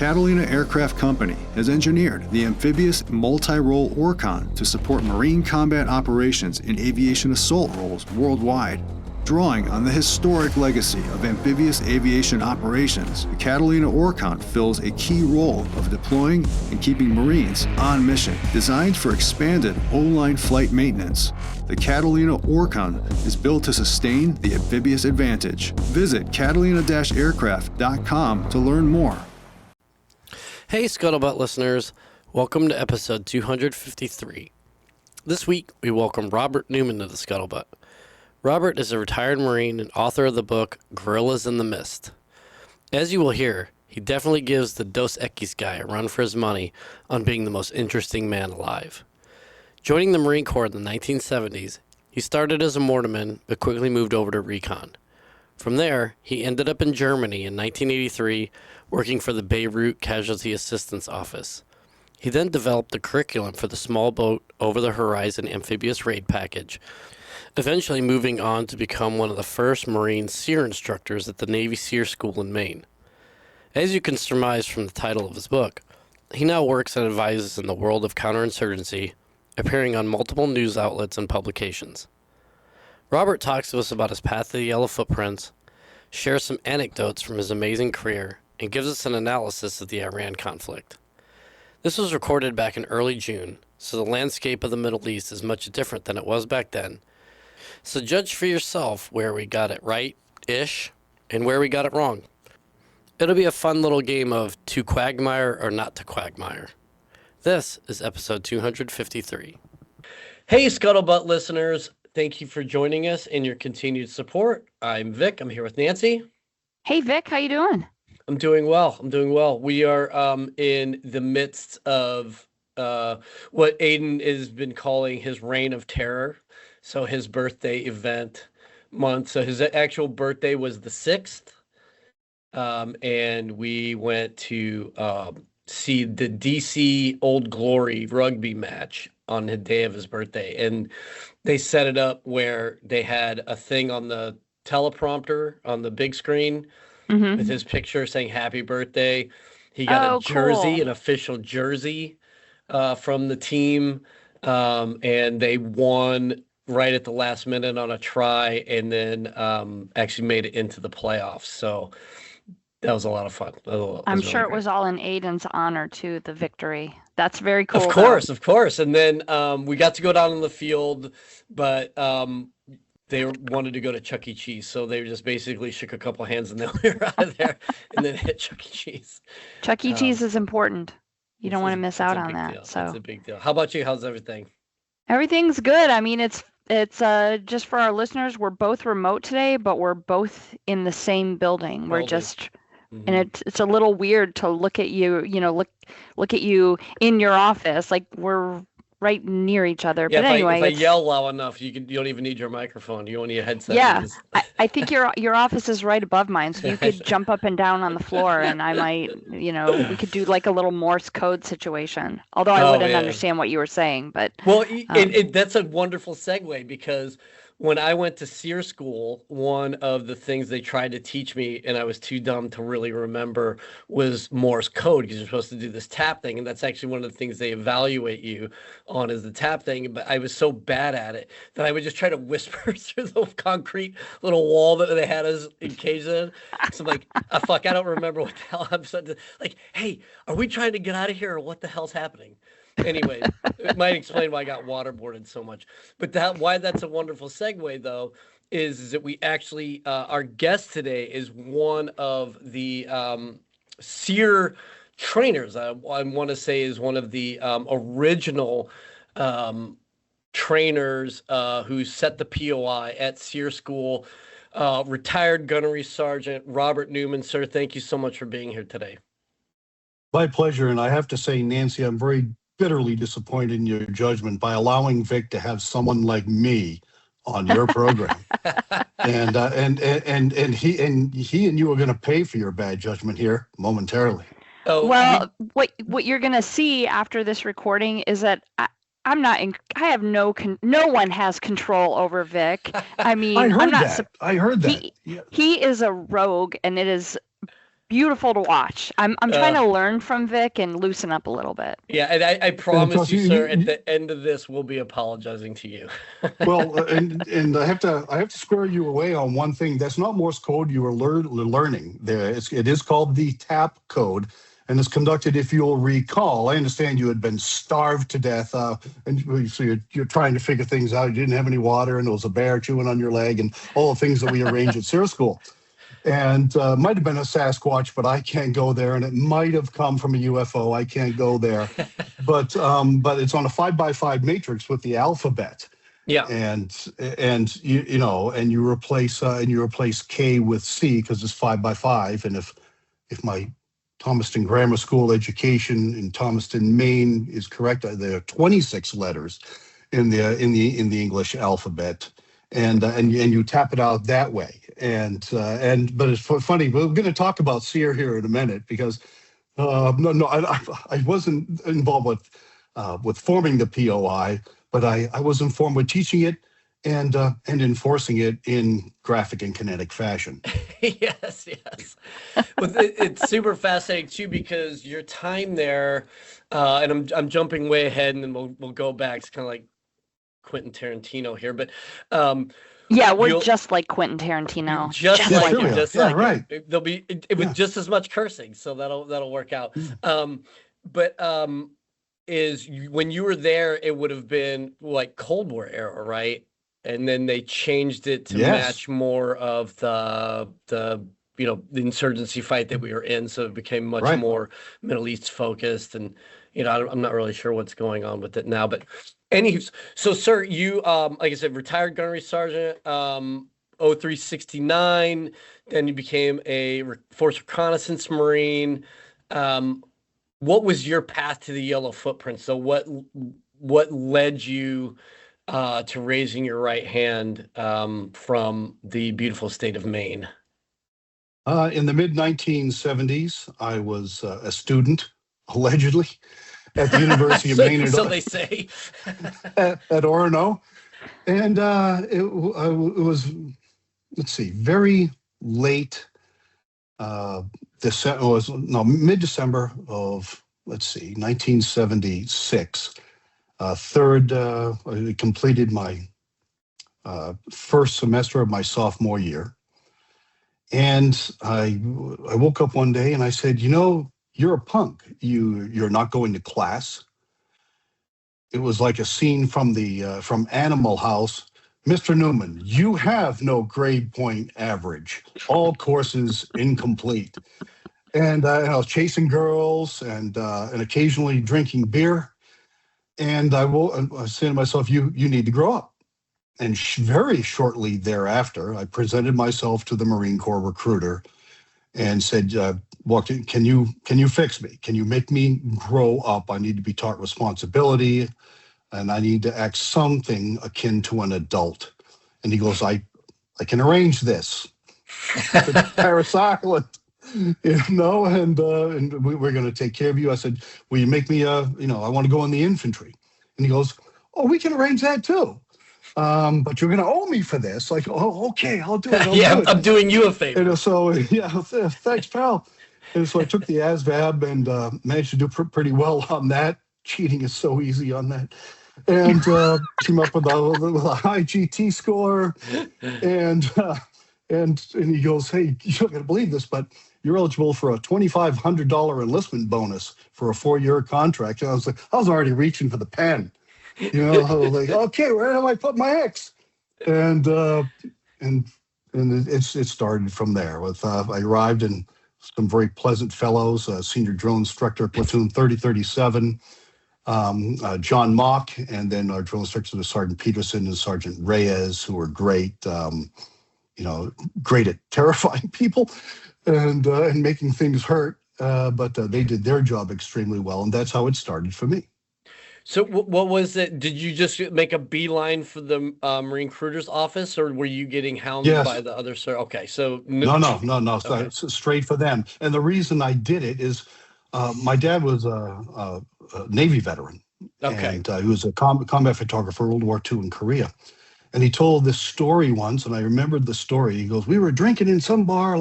Catalina Aircraft Company has engineered the amphibious multi-role Orcon to support Marine combat operations in aviation assault roles worldwide. Drawing on the historic legacy of amphibious aviation operations, the Catalina Orcon fills a key role of deploying and keeping Marines on mission. Designed for expanded O-line flight maintenance, the Catalina Orcon is built to sustain the amphibious advantage. Visit catalina-aircraft.com to learn more. Hey Scuttlebutt listeners, welcome to episode 253. This week we welcome Robert Newman to the Scuttlebutt. Robert is a retired Marine and author of the book Guerillas in the Mist. As you will hear, he definitely gives the Dos Equis guy a run for his money on being the most interesting man alive. Joining the Marine Corps in the 1970s, he started as a mortarman but quickly moved over to recon. From there, he ended up in Germany in 1983 working for the Beirut Casualty Assistance Office. He then developed the curriculum for the Small Boat Over-the-Horizon Amphibious Raid Package, eventually moving on to become one of the first Marine SEER instructors at the Navy SEER School in Maine. As you can surmise from the title of his book, he now works and advises in the world of counterinsurgency, appearing on multiple news outlets and publications. Robert talks to us about his path to the Yellow Footprints, shares some anecdotes from his amazing career, and gives us an analysis of the Iran conflict. This was recorded back in early June, so the landscape of the Middle East is much different than it was back then. So judge for yourself where we got it right-ish and where we got it wrong. It'll be a fun little game of to quagmire or not to quagmire. This is episode 253. Hey Scuttlebutt listeners, thank you for joining us and your continued support. I'm Vic. I'm here with Nancy. Hey Vic, how you doing? I'm doing well. We are in the midst of what Aiden has been calling his reign of terror. So his birthday event month. So his actual birthday was the 6th. And we went to see the DC Old Glory rugby match on the day of his birthday. And they set it up where they had a thing on the teleprompter on the big screen with his picture saying happy birthday. He got a jersey, cool. An official jersey from the team. And they won right at the last minute on a try, and then actually made it into the playoffs. So that was a lot of fun. I'm sure it was all in Aiden's honor too, the victory. That's very cool. Of course. And then we got to go down on the field, but they wanted to go to Chuck E. Cheese, so they just basically shook a couple hands and then we were out of there, and then hit Chuck E. Cheese. Chuck E. Cheese is important. You don't want to miss out on that. So it's a big deal. How about you? How's everything? Everything's good. I mean, it's just for our listeners, we're both remote today, but we're both in the same building. We're just, and it's a little weird to look at you, look at you in your office, like we're right near each other. Yeah, but anyway, if I yell loud enough, you don't even need your microphone. You don't need a headset. Yeah, I think your office is right above mine, so you could jump up and down on the floor, and I might, we could do like a little Morse code situation. Although I wouldn't understand what you were saying, but well, that's a wonderful segue, because when I went to SEER school, one of the things they tried to teach me, and I was too dumb to really remember, was Morse code, because you're supposed to do this tap thing. And that's actually one of the things they evaluate you on, is the tap thing. But I was so bad at it that I would just try to whisper through the concrete little wall that they had us encaged in. So I'm like, fuck, I don't remember what the hell I'm saying. Like, hey, are we trying to get out of here, or what the hell's happening? Anyway, it might explain why I got waterboarded so much. But why that's a wonderful segue, though, is that we actually, our guest today is one of the SEER trainers. I want to say is one of the original trainers who set the POI at SEER school. Retired Gunnery Sergeant Robert Newman. Sir, thank you so much for being here today. My pleasure. And I have to say, Nancy, I'm very bitterly disappointed in your judgment by allowing Vic to have someone like me on your program. and he and you are going to pay for your bad judgment here momentarily. Oh, well, what you're going to see after this recording is that I have no one has control over Vic. I mean, I heard that. He is a rogue, and it is beautiful to watch. I'm trying to learn from Vic and loosen up a little bit. Yeah, and I promise you, sir, at the end of this, we'll be apologizing to you. Well, and I have to square you away on one thing. That's not Morse code you are learning. It is called the TAP code, and it's conducted, if you'll recall. I understand you had been starved to death, and so you're trying to figure things out. You didn't have any water, and there was a bear chewing on your leg, and all the things that we arrange at Sarah School. And might have been a Sasquatch, but I can't go there. And it might have come from a UFO. I can't go there. But it's on a 5x5 matrix with the alphabet. Yeah. And you replace K with C because it's 5x5. And if my Thomaston Grammar School education in Thomaston, Maine is correct, there are 26 letters in the English alphabet. And you tap it out that way. But it's funny. We're going to talk about SEER here in a minute because I wasn't involved with forming the POI, but I was informed with teaching it and enforcing it in graphic and kinetic fashion. Yes. Well, it's super fascinating too because your time there, and I'm jumping way ahead, and then we'll go back. It's kind of like Quentin Tarantino here, but yeah, we're just like Quentin Tarantino. Just like him. Right. There'll be with just as much cursing, so that'll work out. When you were there, it would have been like Cold War era, right? And then they changed it to match more of the insurgency fight that we were in, so it became much more Middle East focused, and I'm not really sure what's going on with it now, but. Anywho, so sir, you like I said, retired gunnery sergeant, 0369. Then you became a force reconnaissance Marine. What was your path to the yellow footprint? So what led you to raising your right hand from the beautiful state of Maine? In the mid 1970s, I was a student, allegedly, at the University of Maine. So they say. at Orono. And it was, very late mid-December of, 1976. I completed my first semester of my sophomore year. And I woke up one day and I said, you're a punk. You're not going to class. It was like a scene from from Animal House. Mr. Newman, you have no grade point average. All courses incomplete. And I was chasing girls and occasionally drinking beer. And I said to myself, you need to grow up. And very shortly thereafter, I presented myself to the Marine Corps recruiter and said, can you fix me? Can you make me grow up? I need to be taught responsibility, and I need to act something akin to an adult. And he goes, I can arrange this. Paris Island, and we're going to take care of you. I said, will you make me I want to go in the infantry. And he goes, oh, we can arrange that too. But you're going to owe me for this. Like, oh, okay, I'll do it. I'm doing you a favor. And so, thanks, pal. And so I took the ASVAB and managed to do pretty well on that. Cheating is so easy on that. And came up with a high GT score. And he goes, hey, you're not going to believe this, but you're eligible for a $2,500 enlistment bonus for a 4-year contract. And I was already reaching for the pen. I was like, okay, where do I put my X? And it started from there. I arrived in some very pleasant fellows, Senior Drill Instructor, Platoon 3037, John Mock, and then our drill instructors were Sergeant Peterson and Sergeant Reyes, who were great, great at terrifying people and making things hurt. But they did their job extremely well, and that's how it started for me. So what was it? Did you just make a beeline for the Marine Recruiter's office, or were you getting hounded by the other sir? Okay, so no. Okay. It's straight for them. And the reason I did it is my dad was a Navy veteran. Okay. And he was a combat photographer, World War II in Korea. And he told this story once, and I remembered the story. He goes, we were drinking in some bar,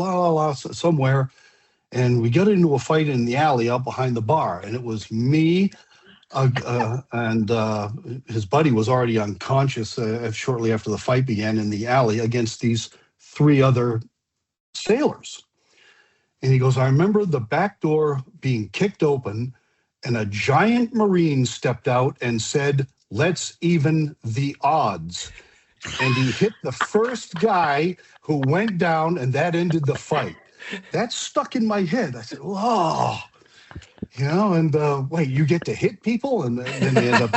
somewhere. And we got into a fight in the alley out behind the bar, and it was me and his buddy was already unconscious shortly after the fight began in the alley against these 3 other sailors. And he goes, I remember the back door being kicked open and a giant Marine stepped out and said, let's even the odds. And he hit the first guy who went down, and that ended the fight. That stuck in my head. I said, oh, and wait, you get to hit people? And then they end up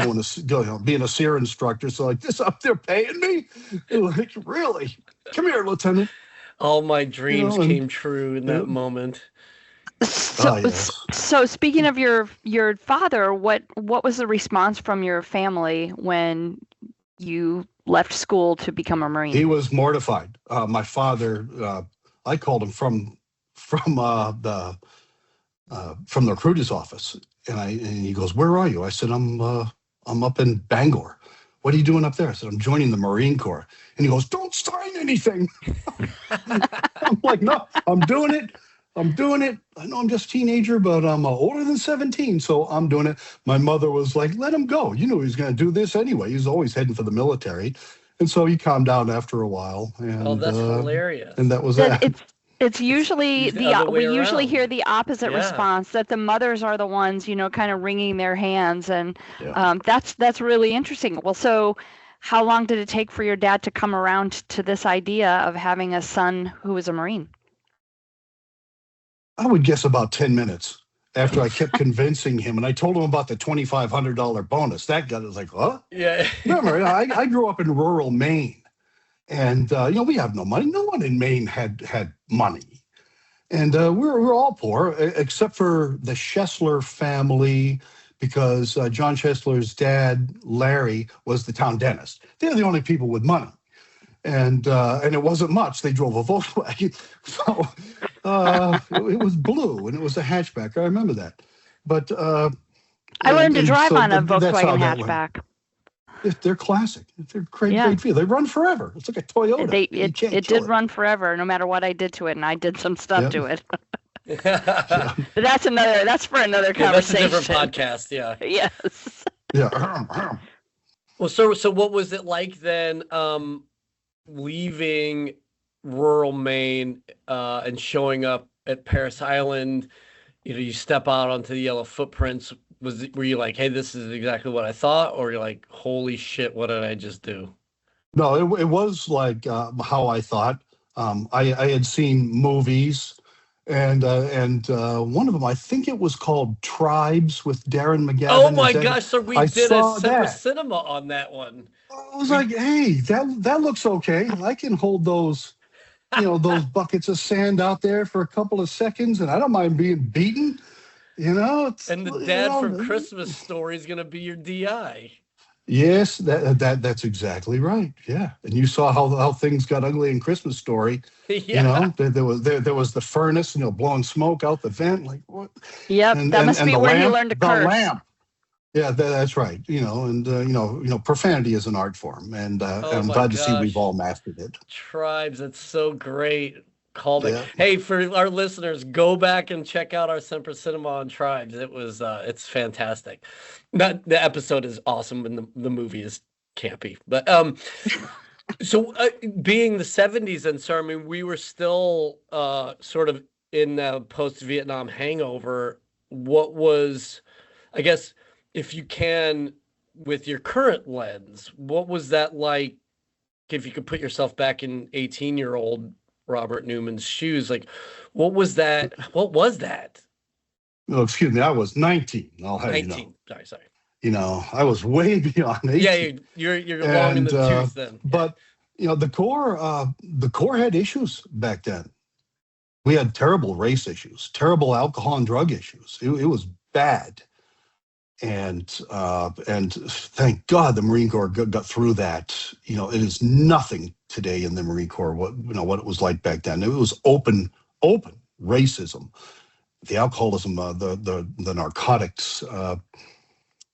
being a SEER instructor. So like, this up there paying me? Like, really? Come here, Lieutenant. All my dreams came true in that moment. So speaking of your father, what was the response from your family when you left school to become a Marine? He was mortified. My father, I called him from the recruiter's office, and he goes, "Where are you?" I said, "I'm up in Bangor." "What are you doing up there?" I said, "I'm joining the Marine Corps." And he goes, "Don't sign anything." I'm like, "No, I'm doing it. I'm doing it. I know I'm just a teenager, but I'm older than 17, so I'm doing it." My mother was like, "Let him go. You knew he was going to do this anyway. He's always heading for the military." And so he calmed down after a while. And, that's hilarious. And that was that. It's usually we usually hear the opposite response, that the mothers are the ones, kind of wringing their hands, and that's really interesting. Well, so how long did it take for your dad to come around to this idea of having a son who was a Marine? I would guess about 10 minutes after I kept convincing him, and I told him about the $2,500 bonus. That guy was like, "Huh?" Yeah. Remember, I grew up in rural Maine. And, we have no money. No one in Maine had money. And we're all poor, except for the Schessler family, because John Schessler's dad, Larry, was the town dentist. They're the only people with money. And it wasn't much. They drove a Volkswagen. So it was blue, and it was a hatchback. I remember that. But I learned to drive on a Volkswagen hatchback. They're classic. They're great vehicle. They run forever. It's like a Toyota. It did run forever, no matter what I did to it, and I did some stuff to it. But that's for another conversation. That's a different podcast. Yeah. Yes. Yeah. Well, so what was it like then, leaving rural Maine and showing up at Parris Island? You step out onto the yellow footprints. Were you like, "Hey, this is exactly what I thought," or you're like, "Holy shit, what did I just do?" No, it was like how I thought. I had seen movies, and one of them, I think it was called Tribes with Darren McGavin. Oh my gosh! So we did a separate cinema on that one. I was like, "Hey, that looks okay. I can hold those, those buckets of sand out there for a couple of seconds, and I don't mind being beaten." And the dad from Christmas Story is going to be your DI. Yes, that's exactly right. Yeah, and you saw how things got ugly in Christmas Story. Yeah. There was the furnace, blowing smoke out the vent. Like what? Yep, that must be where you learned to curse. The lamp. Yeah, that's right. Profanity is an art form, and I'm glad to see we've all mastered it. Tribes, that's so great. Called it. Hey, for our listeners, go back and check out our Semper Cinema on Tribes. It was it's fantastic. The episode is awesome, and the movie is campy. But so being the 70s, and so I mean, we were still sort of in the post-Vietnam hangover. What was, I guess, if you can, with your current lens, what was that like? If you could put yourself back in 18-year-old Robert Newman's shoes, like what was that? No, excuse me, I was 19. I'll have 19. You know. Sorry. I was way beyond 18. Yeah, you're long in the tooth then. But the Corps had issues back then. We had terrible race issues, terrible alcohol and drug issues. It was bad. And thank God the Marine Corps got through that. It is nothing today in the Marine Corps what it was like back then. It was open racism, the alcoholism, the narcotics.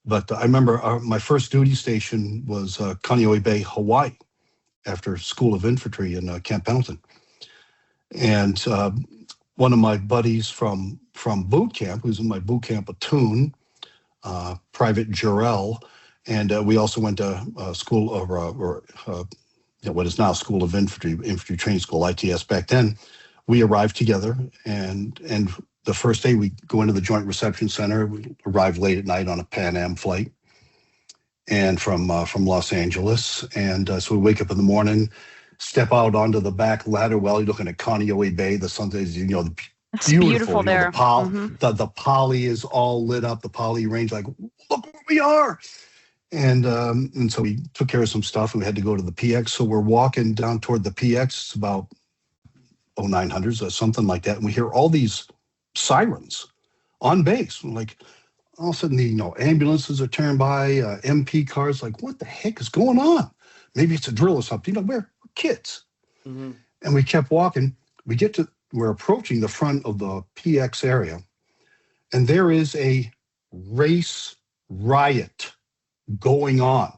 But I remember my first duty station was Kaneohe Bay, Hawaii, after School of Infantry in Camp Pendleton. And one of my buddies from boot camp, who's in my boot camp platoon, Private Jarrell, and we also went to school what is now School of Infantry Training School, ITS back then. We arrived together, and the first day we go into the Joint Reception Center. We arrived late at night on a Pan Am flight, and from Los Angeles, and so we wake up in the morning, step out onto the back ladder. Well, you're looking at Kaneohe Bay. The sun's, It's beautiful. beautiful there. The poly is all lit up. The poly range, like, look where we are. And so we took care of some stuff, and we had to go to the PX. So we're walking down toward the PX. It's about 0900s or something like that, and we hear all these sirens on base. Like, all of a sudden, the ambulances are turned by, MP cars. Like, what the heck is going on? Maybe it's a drill or something. We're kids. And we kept walking. We're approaching the front of the PX area, and there is a race riot going on.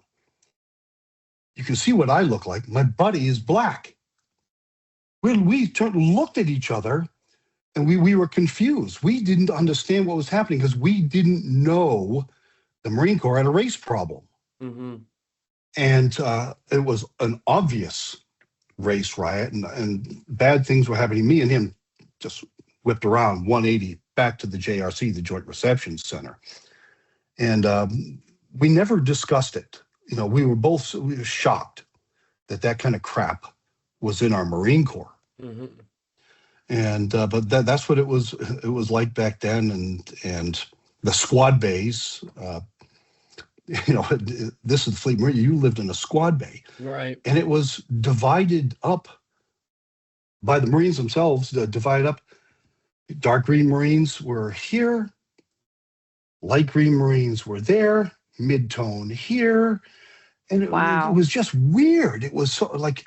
You can see what I look like. My buddy is black. We looked at each other, and we were confused. We didn't understand what was happening because we didn't know the Marine Corps had a race problem. And it was an obvious race riot, and bad things were happening. Me and him just whipped around 180 back to the JRC, the Joint Reception Center. And we never discussed it. We were shocked that kind of crap was in our Marine Corps. And but that's what it was like back then. And the squad bays, this is the Fleet Marine. You lived in a squad bay, right? And it was divided up by the Marines themselves. Divided up. Dark green Marines were here. Light green Marines were there. Mid-tone here, and it was just weird. It was so like,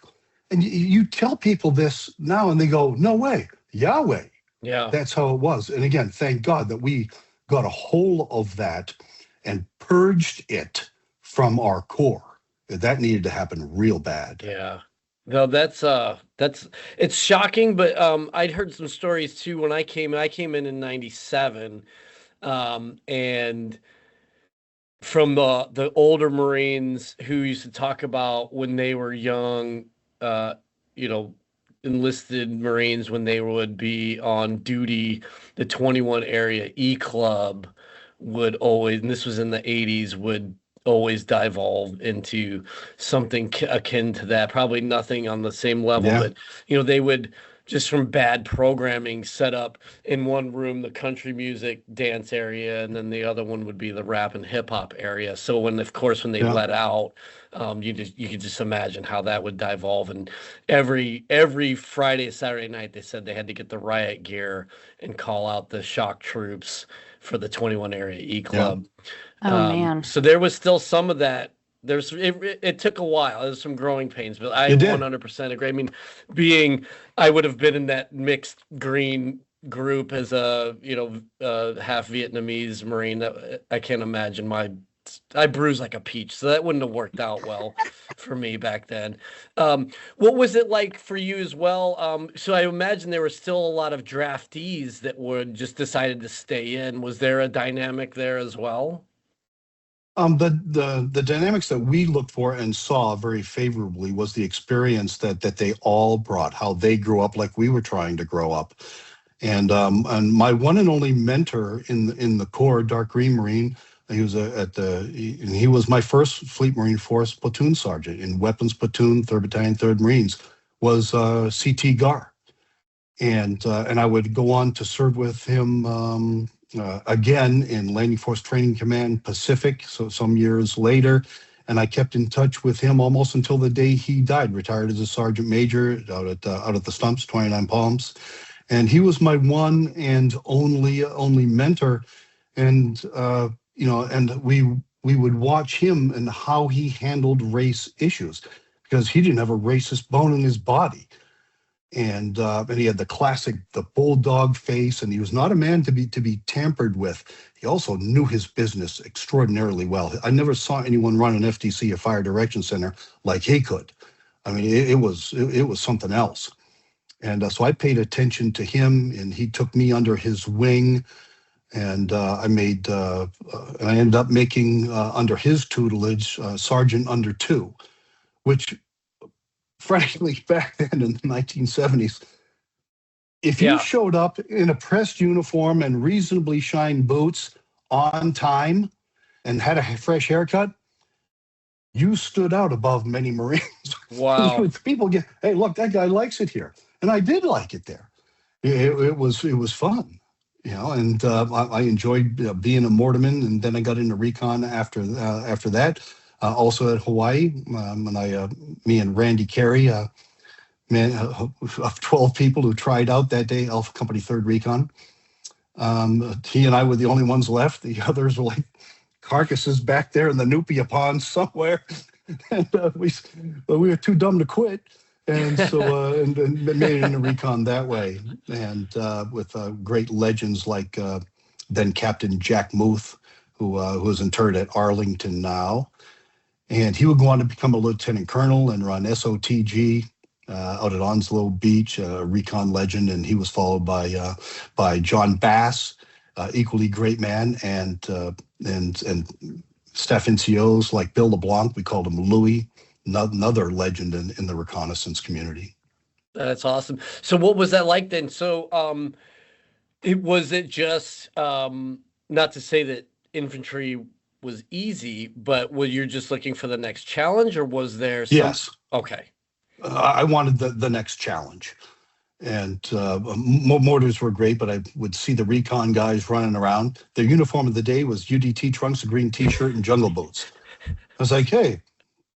and you tell people this now, and they go, "No way, Yahweh." Yeah, that's how it was. And again, thank God that we got a hold of that and purged it from our core. That needed to happen real bad. Yeah. No, that's it's shocking, but I'd heard some stories too when I came in 97, and from the older Marines who used to talk about when they were young, enlisted Marines, when they would be on duty, the 21 area E Club would always, and this was in the 80s, would always devolve into something akin to that. Probably nothing on the same level, but they would, just from bad programming, set up in one room the country music dance area, and then the other one would be the rap and hip hop area. So when they let out, you could just imagine how that would devolve. And every Friday, Saturday night, they said they had to get the riot gear and call out the shock troops for the 21 area E Club. Oh man! So there was still some of that. It took a while. There's some growing pains, but I 100% agree. I mean, I would have been in that mixed green group as a half Vietnamese Marine. I can't imagine I bruise like a peach, so that wouldn't have worked out well for me back then. What was it like for you as well? So I imagine there were still a lot of draftees that would just decided to stay in. Was there a dynamic there as well? The dynamics that we looked for and saw very favorably was the experience that they all brought, how they grew up like we were trying to grow up. And my one and only mentor in the Corps, Dark Green Marine, he was my first Fleet Marine Force platoon sergeant in Weapons Platoon, 3rd Battalion, 3rd Marines, was CT Gar. And I would go on to serve with him again in Landing Force Training Command Pacific, so some years later, and I kept in touch with him almost until the day he died. Retired as a sergeant major out at the Stumps, 29 Palms, and he was my one and only mentor. And and we would watch him and how he handled race issues, because he didn't have a racist bone in his body. And he had the bulldog face, and he was not a man to be tampered with. He also knew his business extraordinarily well. I never saw anyone run an FDC, a Fire Direction Center, like he could. I mean, it was something else. And so I paid attention to him, and he took me under his wing. And I ended up making under his tutelage Sergeant under 2, which, frankly, back then in the 1970s, if you showed up in a pressed uniform and reasonably shined boots on time and had a fresh haircut, you stood out above many Marines. Wow. People get, hey, look, that guy likes it here. And I did like it there. It was fun, and I enjoyed being a mortarman. And then I got into recon after that. Also at Hawaii, me and Randy Carey, man, of 12 people who tried out that day, Alpha Company 3rd Recon. He and I were the only ones left. The others were like carcasses back there in the Nupia Pond somewhere. And we were too dumb to quit. And so and made it into recon that way. And with great legends like then Captain Jack Muth, who is interred at Arlington now. And he would go on to become a lieutenant colonel and run SOTG out at Onslow Beach, a recon legend. And he was followed by John Bass, equally great man, and staff NCOs like Bill LeBlanc. We called him Louis, another legend in the reconnaissance community. That's awesome. So what was that like then? So was it just, not to say that infantry was easy, but were you just looking for the next challenge, or was there some... Yes. Okay. I wanted the next challenge. And mortars were great, but I would see the recon guys running around. Their uniform of the day was UDT trunks, a green T-shirt, and jungle boots. I was like, hey,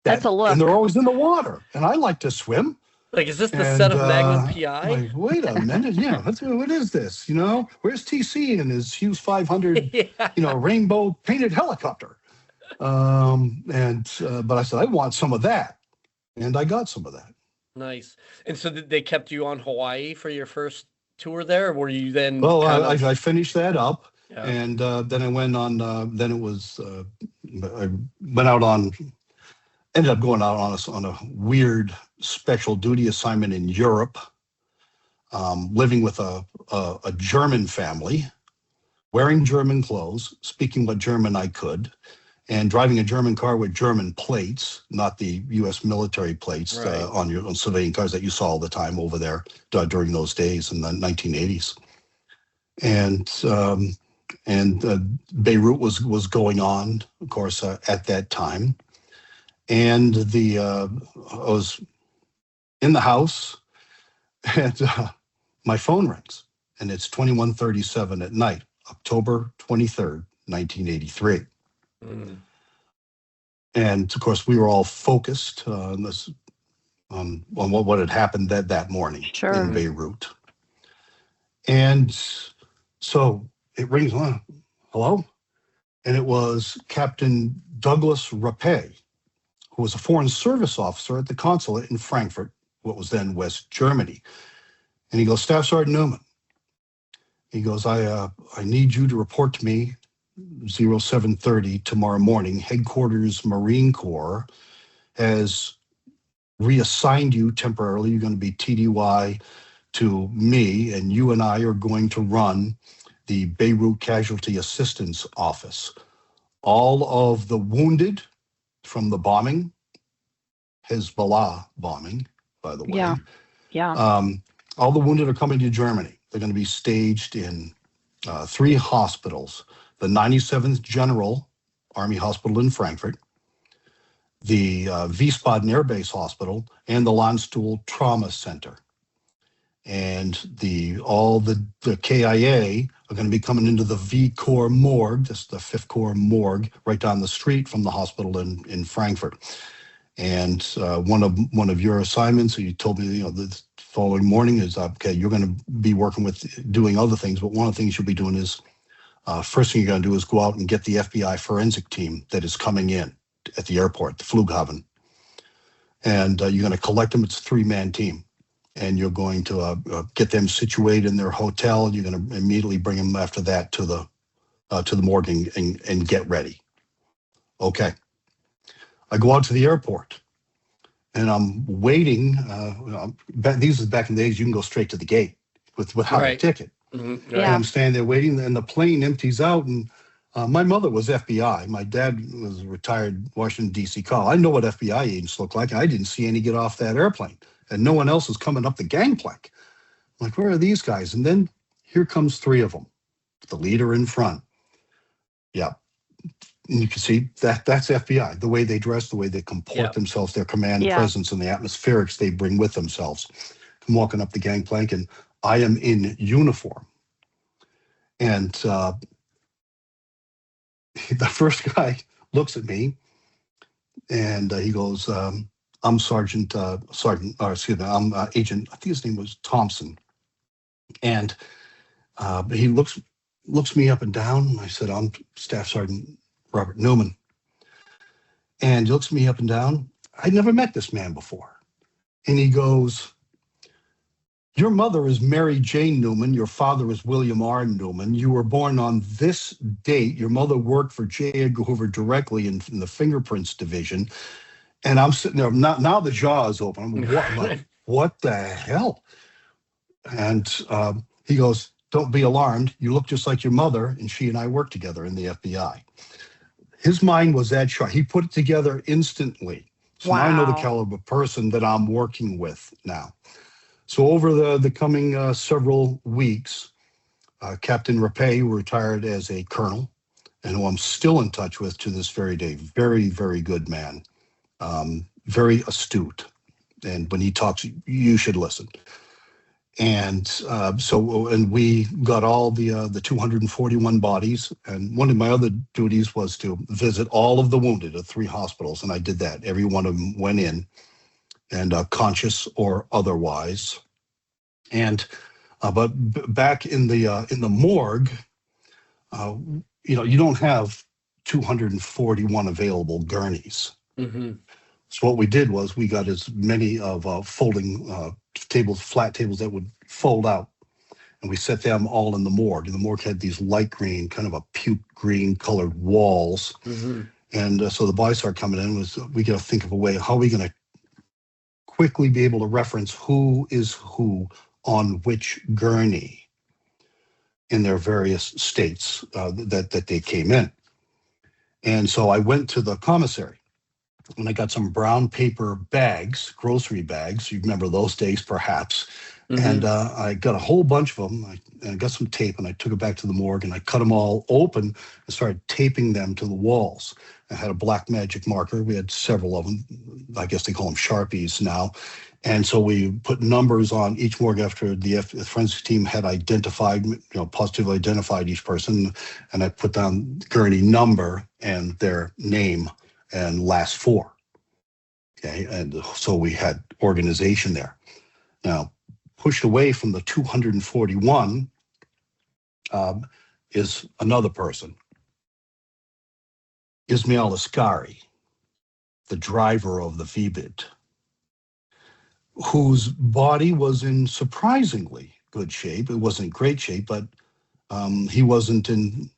that's a look. And they're always in the water, and I like to swim. Like, is this the set of Magnum PI? Like, wait a minute, what is this? Where's TC and his Hughes 500, rainbow painted helicopter? But I said, I want some of that, and I got some of that. Nice. And so they kept you on Hawaii for your first tour there, or were you then? Well, I finished that up, yeah. And then I went on. Then it was. I went out on. Ended up going out on a weird special duty assignment in Europe, living with a German family, wearing German clothes, speaking what German I could, and driving a German car with German plates, not the U.S. military plates, right, on civilian cars that you saw all the time over there during those days in the 1980s. And Beirut was going on, of course, at that time. And I was in the house, and my phone rings, and it's 21:37 at night, October 23rd, 1983. Mm. And of course, we were all focused on what had happened that morning in Beirut. And so it rings on, hello? And it was Captain Douglas Rapé, who was a foreign service officer at the consulate in Frankfurt, what was then West Germany. And he goes, Staff Sergeant Newman. He goes, I need you to report to me 0730 tomorrow morning. Headquarters Marine Corps has reassigned you temporarily. You're going to be TDY to me, and you and I are going to run the Beirut Casualty Assistance Office. All of the wounded from the bombing, Hezbollah bombing, by the way. Yeah. All the wounded are coming to Germany. They're going to be staged in 3 hospitals: the 97th General Army Hospital in Frankfurt, the Wiesbaden Air Base Hospital, and the Landstuhl Trauma Center. And all the KIA are going to be coming into the V Corps morgue, just the 5th Corps morgue, right down the street from the hospital in Frankfurt. And one of your assignments, you told me, the following morning is, okay, you're going to be working with doing other things, but one of the things you'll be doing is, first thing you're going to do is go out and get the FBI forensic team that is coming in at the airport, the Flughafen. And you're going to collect them. It's a 3-man team. And you're going to get them situated in their hotel. You're going to immediately bring them after that to the morgue and get ready. Okay. I go out to the airport, and I'm waiting. These is back in the days, you can go straight to the gate without a ticket. Mm-hmm. And I'm standing there waiting, and the plane empties out. And my mother was FBI. My dad was a retired Washington, D.C. cop. I know what FBI agents look like. I didn't see any get off that airplane, and no one else is coming up the gangplank. I'm like, where are these guys? And then here comes three of them, the leader in front. Yeah. And you can see that's FBI, the way they dress, the way they comport themselves, their command and presence, and the atmospherics they bring with themselves. I'm walking up the gangplank, and I am in uniform. And the first guy looks at me, and he goes, I'm I'm Agent, I think his name was Thompson. And he looks me up and down. And I said, I'm Staff Sergeant Robert Newman. And he looks me up and down. I'd never met this man before. And he goes, your mother is Mary Jane Newman. Your father is William R. Newman. You were born on this date. Your mother worked for J. Edgar Hoover directly in the fingerprints division. And I'm sitting there. Now the jaw is open. I'm like, what the hell? And he goes, don't be alarmed. You look just like your mother, and she and I worked together in the FBI. His mind was that sharp. He put it together instantly. So now I know the caliber of person that I'm working with now. So over the coming several weeks, Captain Rapay, who retired as a colonel, and who I'm still in touch with to this very day, very, very good man, very astute. And when he talks, you should listen. And and we got all the 241 bodies. And one of my other duties was to visit all of the wounded at 3 hospitals. And I did that. Every one of them went in, and conscious or otherwise. And but back in the morgue, you don't have 241 available gurneys. Mm-hmm. So what we did was we got as many of folding tables, flat tables that would fold out, and we set them all in the morgue. And the morgue had these light green, kind of a puke green colored walls. Mm-hmm. And so the bodies started coming in. We got to think of a way, how are we going to quickly be able to reference who is who on which gurney in their various states that they came in. And so I went to the commissary, and I got some brown paper bags, grocery bags. You remember those days, perhaps. Mm-hmm. And I got a whole bunch of them. I got some tape, and I took it back to the morgue, and I cut them all open and started taping them to the walls. I had a black magic marker. We had several of them. I guess they call them Sharpies now. And so we put numbers on each morgue after the forensic team had identified, positively identified each person. And I put down gurney number and their name and last 4. Okay. And so we had organization there. Now, pushed away from the 241 is another person. Ismail Ascari, the driver of the VBIT, whose body was in surprisingly good shape. It wasn't great shape, but he wasn't in,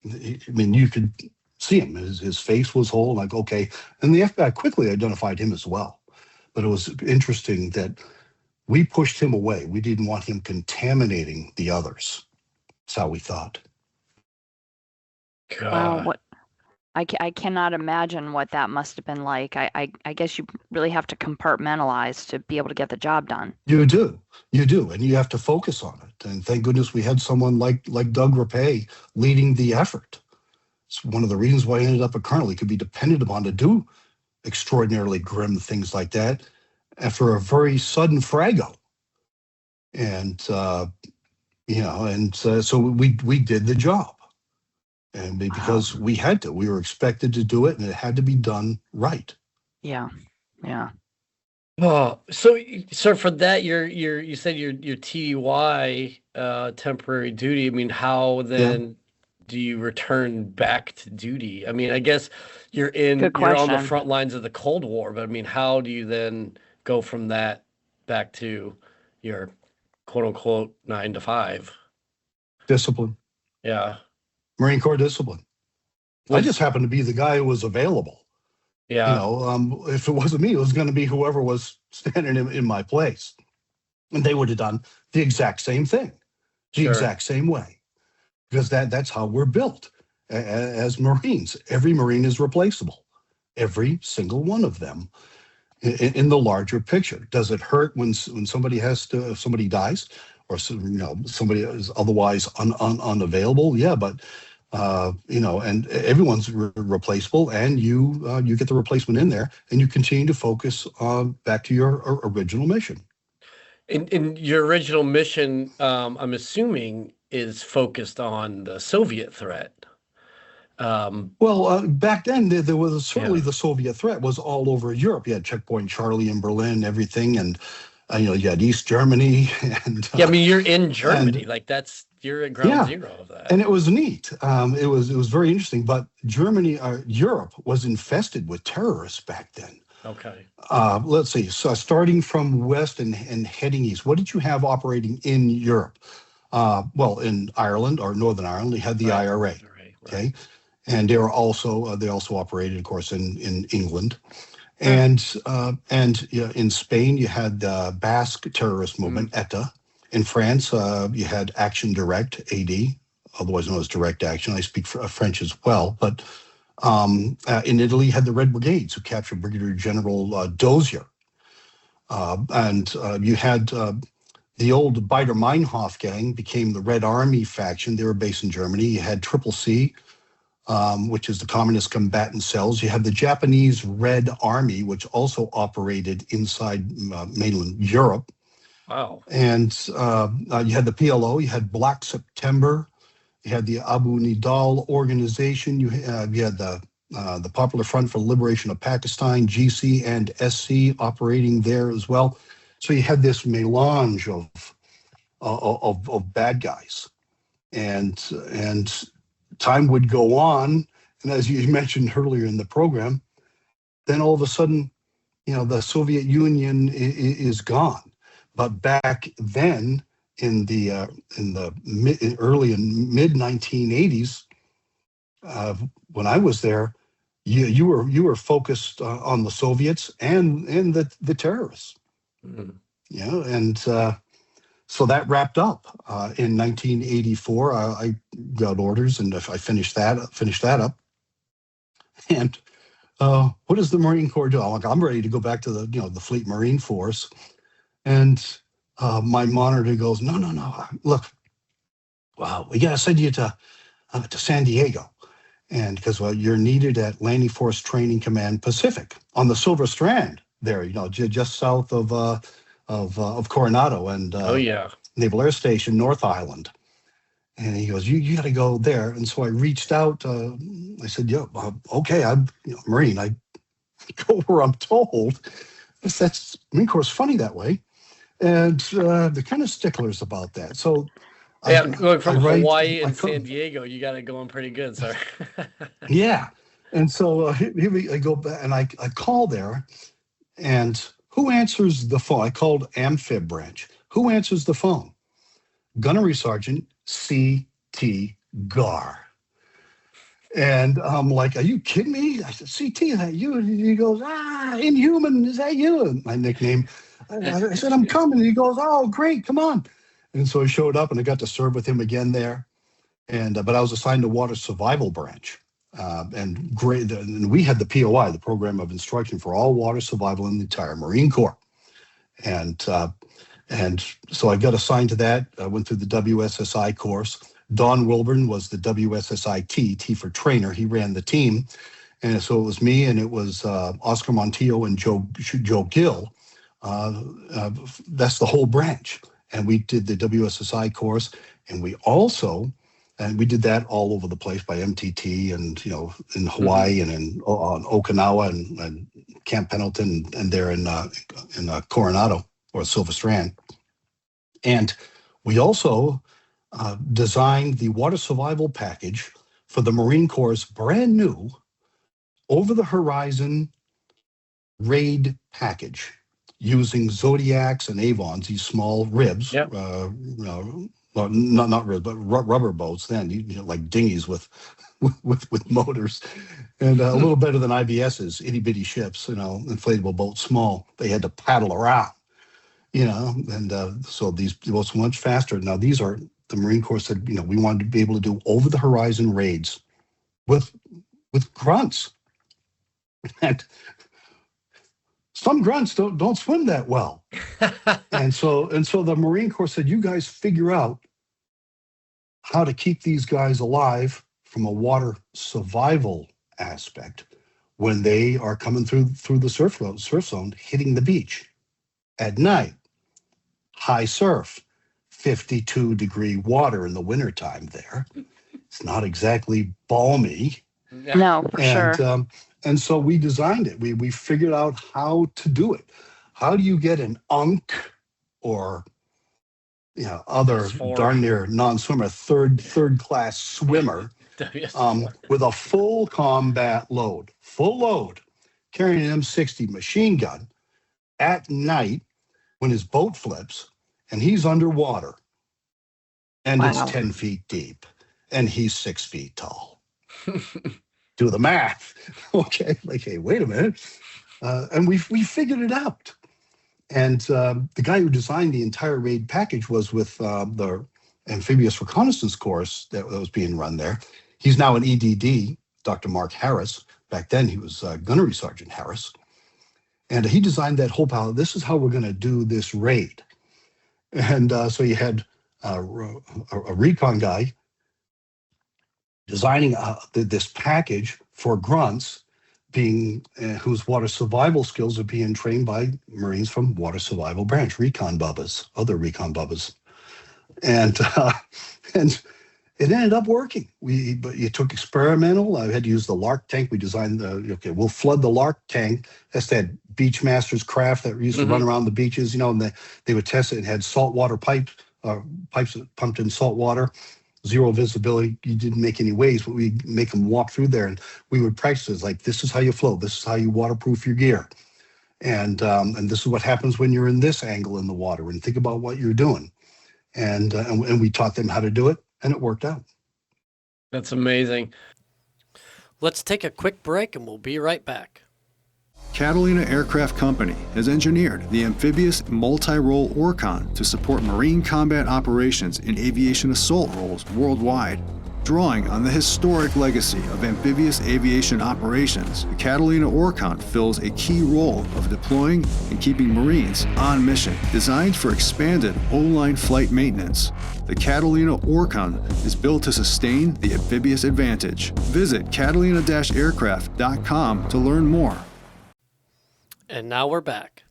you could see him. His face was whole, like, okay. And the FBI quickly identified him as well. But it was interesting that we pushed him away. We didn't want him contaminating the others. That's how we thought. God. Wow, I cannot imagine what that must have been like. I guess you really have to compartmentalize to be able to get the job done. You do, and you have to focus on it. And thank goodness we had someone like Doug Rapay leading the effort. It's one of the reasons why he ended up a colonel. He could be depended upon to do extraordinarily grim things like that after a very sudden frago. And so we did the job. And because we had to, we were expected to do it, and it had to be done right. Yeah. Oh, so for that, you said your TDY temporary duty. I mean, how then do you return back to duty? I mean, I guess you're on the front lines of the Cold War, but I mean, how do you then go from that back to your quote unquote 9 to 5? Discipline. Yeah. Marine Corps discipline. I just happened to be the guy who was available. Yeah. If it wasn't me, it was going to be whoever was standing in my place. And they would have done the exact same thing, the Sure. exact same way, because that's how we're built as Marines. Every Marine is replaceable, every single one of them. In the larger picture, does it hurt when somebody if somebody dies, or somebody is otherwise unavailable? Yeah, but and everyone's replaceable, and you get the replacement in there, and you continue to focus back to your original mission. In your original mission, I'm assuming, is focused on the Soviet threat. Well, back then there was certainly Yeah. the Soviet threat was all over Europe. You had Checkpoint Charlie in Berlin, everything, and you had East Germany, and Yeah, I mean, you're in Germany, like you're at ground yeah, zero of that. and it was neat. It was very interesting. But Europe was infested with terrorists back then. Okay. Let's see. So starting from west and heading east, what did you have operating in Europe? Well, in Ireland or Northern Ireland, you had the IRA. Right. Okay, and they also operated, of course, in England, and in Spain you had the Basque terrorist movement, ETA. In France, you had Action Direct, AD, otherwise known as Direct Action. I speak French as well, but in Italy, you had the Red Brigades, who captured Brigadier General Dozier. And you had the old Baader-Meinhof gang became the Red Army faction. They were based in Germany. You had Triple C, which is the Communist Combatant Cells. You had the Japanese Red Army, which also operated inside mainland Europe. Wow. And you had the PLO, you had Black September, you had the Abu Nidal organization, you had the Popular Front for the Liberation of Pakistan, GC and SC operating there as well. So you had this melange of bad guys, and time would go on, and as you mentioned earlier in the program, then all of a sudden, the Soviet Union is gone. But back then, in the early and mid 1980s, when I was there, you were focused on the Soviets and the terrorists. Mm-hmm. And so that wrapped up in 1984. I got orders, and I finished that up. And what does the Marine Corps do? I'm ready to go back to the Fleet Marine Force. And my monitor goes, no, look, wow, we got to send you to San Diego. And because you're needed at Landing Force Training Command Pacific on the Silver Strand there, just south of Coronado and Naval Air Station, North Island. And he goes, you got to go there. And so I reached out. I said, okay, I'm Marine. I go where I'm told. That's Marine Corps is funny that way. And they're kind of sticklers about that. So going from Hawaii and San Diego, you got it going pretty good, sir. Yeah. And so I go back and I call there, and who answers the phone? I called Amphib Branch. Who answers the phone? Gunnery Sergeant C.T. Gar. And I'm like, are you kidding me? I said, CT, is that you? And he goes, Inhuman, is that you? And my nickname. I said, I'm coming. And he goes, oh, great, come on. And so I showed up, and I got to serve with him again there. And but I was assigned to Water Survival Branch. And we had the POI, the Program of Instruction for all water survival in the entire Marine Corps. And so I got assigned to that. I went through the WSSI course. Don Wilburn was the WSSI T for trainer. He ran the team. And so it was me, and it was Oscar Montillo and Joe Gill. That's the whole branch. And we did the WSSI course, and we did that all over the place by MTT and, in Hawaii and on Okinawa and Camp Pendleton and there in Coronado or Silver Strand. And we also designed the water survival package for the Marine Corps' brand new over-the-horizon raid package using Zodiacs and Avons, these small ribs, not ribs, but rubber boats then, like dinghies with with motors, and a little better than IBS's itty bitty ships, inflatable boats, small. They had to paddle around, and so these boats were much faster. Now the Marine Corps said, we wanted to be able to do over the horizon raids with grunts, and some grunts don't swim that well, and so the Marine Corps said, you guys figure out how to keep these guys alive from a water survival aspect when they are coming through the surf zone, hitting the beach at night, high surf, 52-degree water in the wintertime there. It's not exactly balmy. No, for sure. And so we designed it. We figured out how to do it. How do you get an UNC or other darn near non-swimmer, third class swimmer, with a full combat load, carrying an M60 machine gun at night when his boat flips and he's underwater and it's 10 feet deep and he's 6 feet tall. Do the math. Okay, hey, wait a minute. And we figured it out. And the guy who designed the entire raid package was with the amphibious reconnaissance course that was being run there. He's now an EDD, Dr. Mark Harris. Back then, he was Gunnery Sergeant Harris. And he designed that whole palette. This is how we're going to do this raid. And so you had a recon guy designing this package for grunts, whose water survival skills are being trained by Marines from Water Survival Branch, other recon bubbas. And it ended up working. But you took experimental. I had to use the Lark tank. We designed we'll flood the Lark tank. That's that Beachmaster's craft that used to run around the beaches, and they would test it. It had saltwater pipes that pumped in salt water. Zero visibility. You didn't make any waves, but we make them walk through there, and we would practice it like, this is how you float, this is how you waterproof your gear, and this is what happens when you're in this angle in the water, and think about what you're doing, and we taught them how to do it, and it worked out. That's amazing. Let's take a quick break, and we'll be right back. Catalina Aircraft Company has engineered the amphibious multi-role Orcon to support Marine combat operations in aviation assault roles worldwide. Drawing on the historic legacy of amphibious aviation operations, the Catalina Orcon fills a key role of deploying and keeping Marines on mission. Designed for expanded O-line flight maintenance, the Catalina Orcon is built to sustain the amphibious advantage. Visit catalina-aircraft.com to learn more. And now we're back.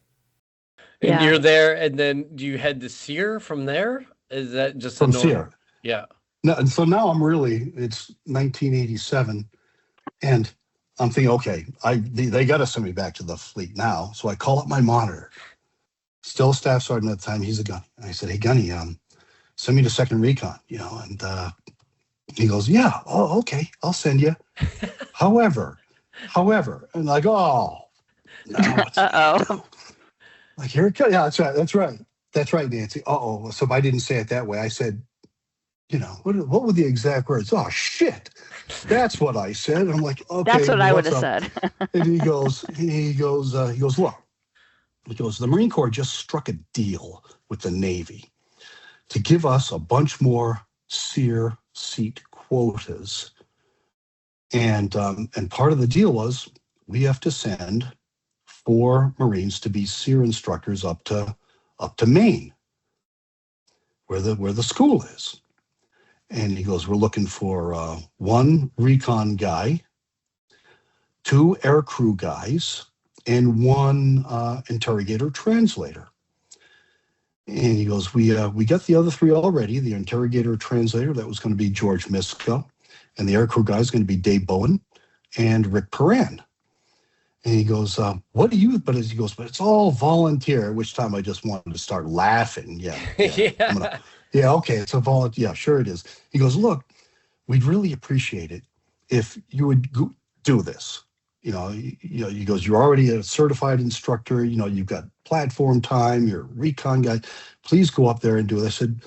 Yeah. And you're there, and then do you head to SEER from there? Is that just from SEER? Yeah. No, and so now it's 1987, and I'm thinking, okay, they got to send me back to the fleet now. So I call up my monitor, still a staff sergeant at the time. He's a gunny. And I said, hey, gunny, send me to second recon, and he goes, yeah, oh, okay, I'll send you. However, and like, oh, no. Uh-oh. Like, here it comes. Yeah, that's right, Nancy. Uh-oh. So I didn't say it that way. I said, what were the exact words? Oh, shit. That's what I said. And I'm like, okay. That's what I would have said. And he goes, look. He goes, the Marine Corps just struck a deal with the Navy to give us a bunch more SEER seat quotas. And part of the deal was we have to send 4 Marines to be SEER instructors up to Maine, where the school is. And he goes, we're looking for 1 recon guy, 2 aircrew guys, and 1 interrogator translator. And he goes, we got the other 3 already. The interrogator translator, that was going to be George Misko, and the aircrew guy is going to be Dave Bowen and Rick Perrin. And he goes, but it's all volunteer, at which time I just wanted to start laughing. Yeah. Yeah, okay, it's a volunteer. Yeah, sure it is. He goes, look, we'd really appreciate it if you would do this. He goes, you're already a certified instructor. You've got platform time. You're a recon guy. Please go up there and do it. I said,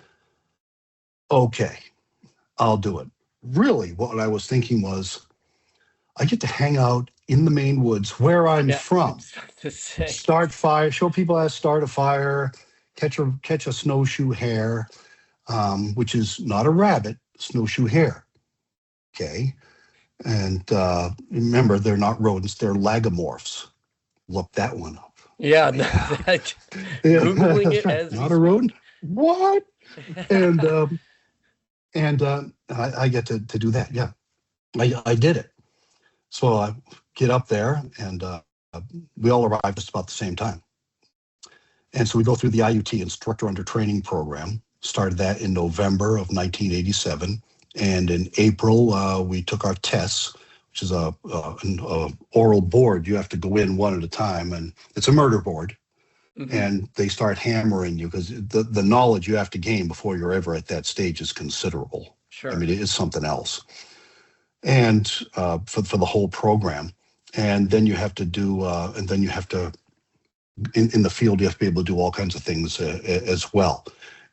okay, I'll do it. really what I was thinking was, I get to hang out in the Maine woods where I'm from. Start fire, show people how to start a fire, catch a snowshoe hare, which is not a rabbit, snowshoe hare. Okay. And remember, they're not rodents, they're lagomorphs. Look that one up. Yeah, Yeah. Googling it right. as Not a rodent? What? And I get to do that. Yeah. I did it. So I get up there, and we all arrive just about the same time. And so we go through the IUT, Instructor Under Training program. Started that in November of 1987. And in April, we took our tests, which is an oral board. You have to go in one at a time, and it's a murder board. Mm-hmm. And they start hammering you because the knowledge you have to gain before you're ever at that stage is considerable. Sure. I mean, it is something else. And for the whole program. And then you have to do, in the field, you have to be able to do all kinds of things as well.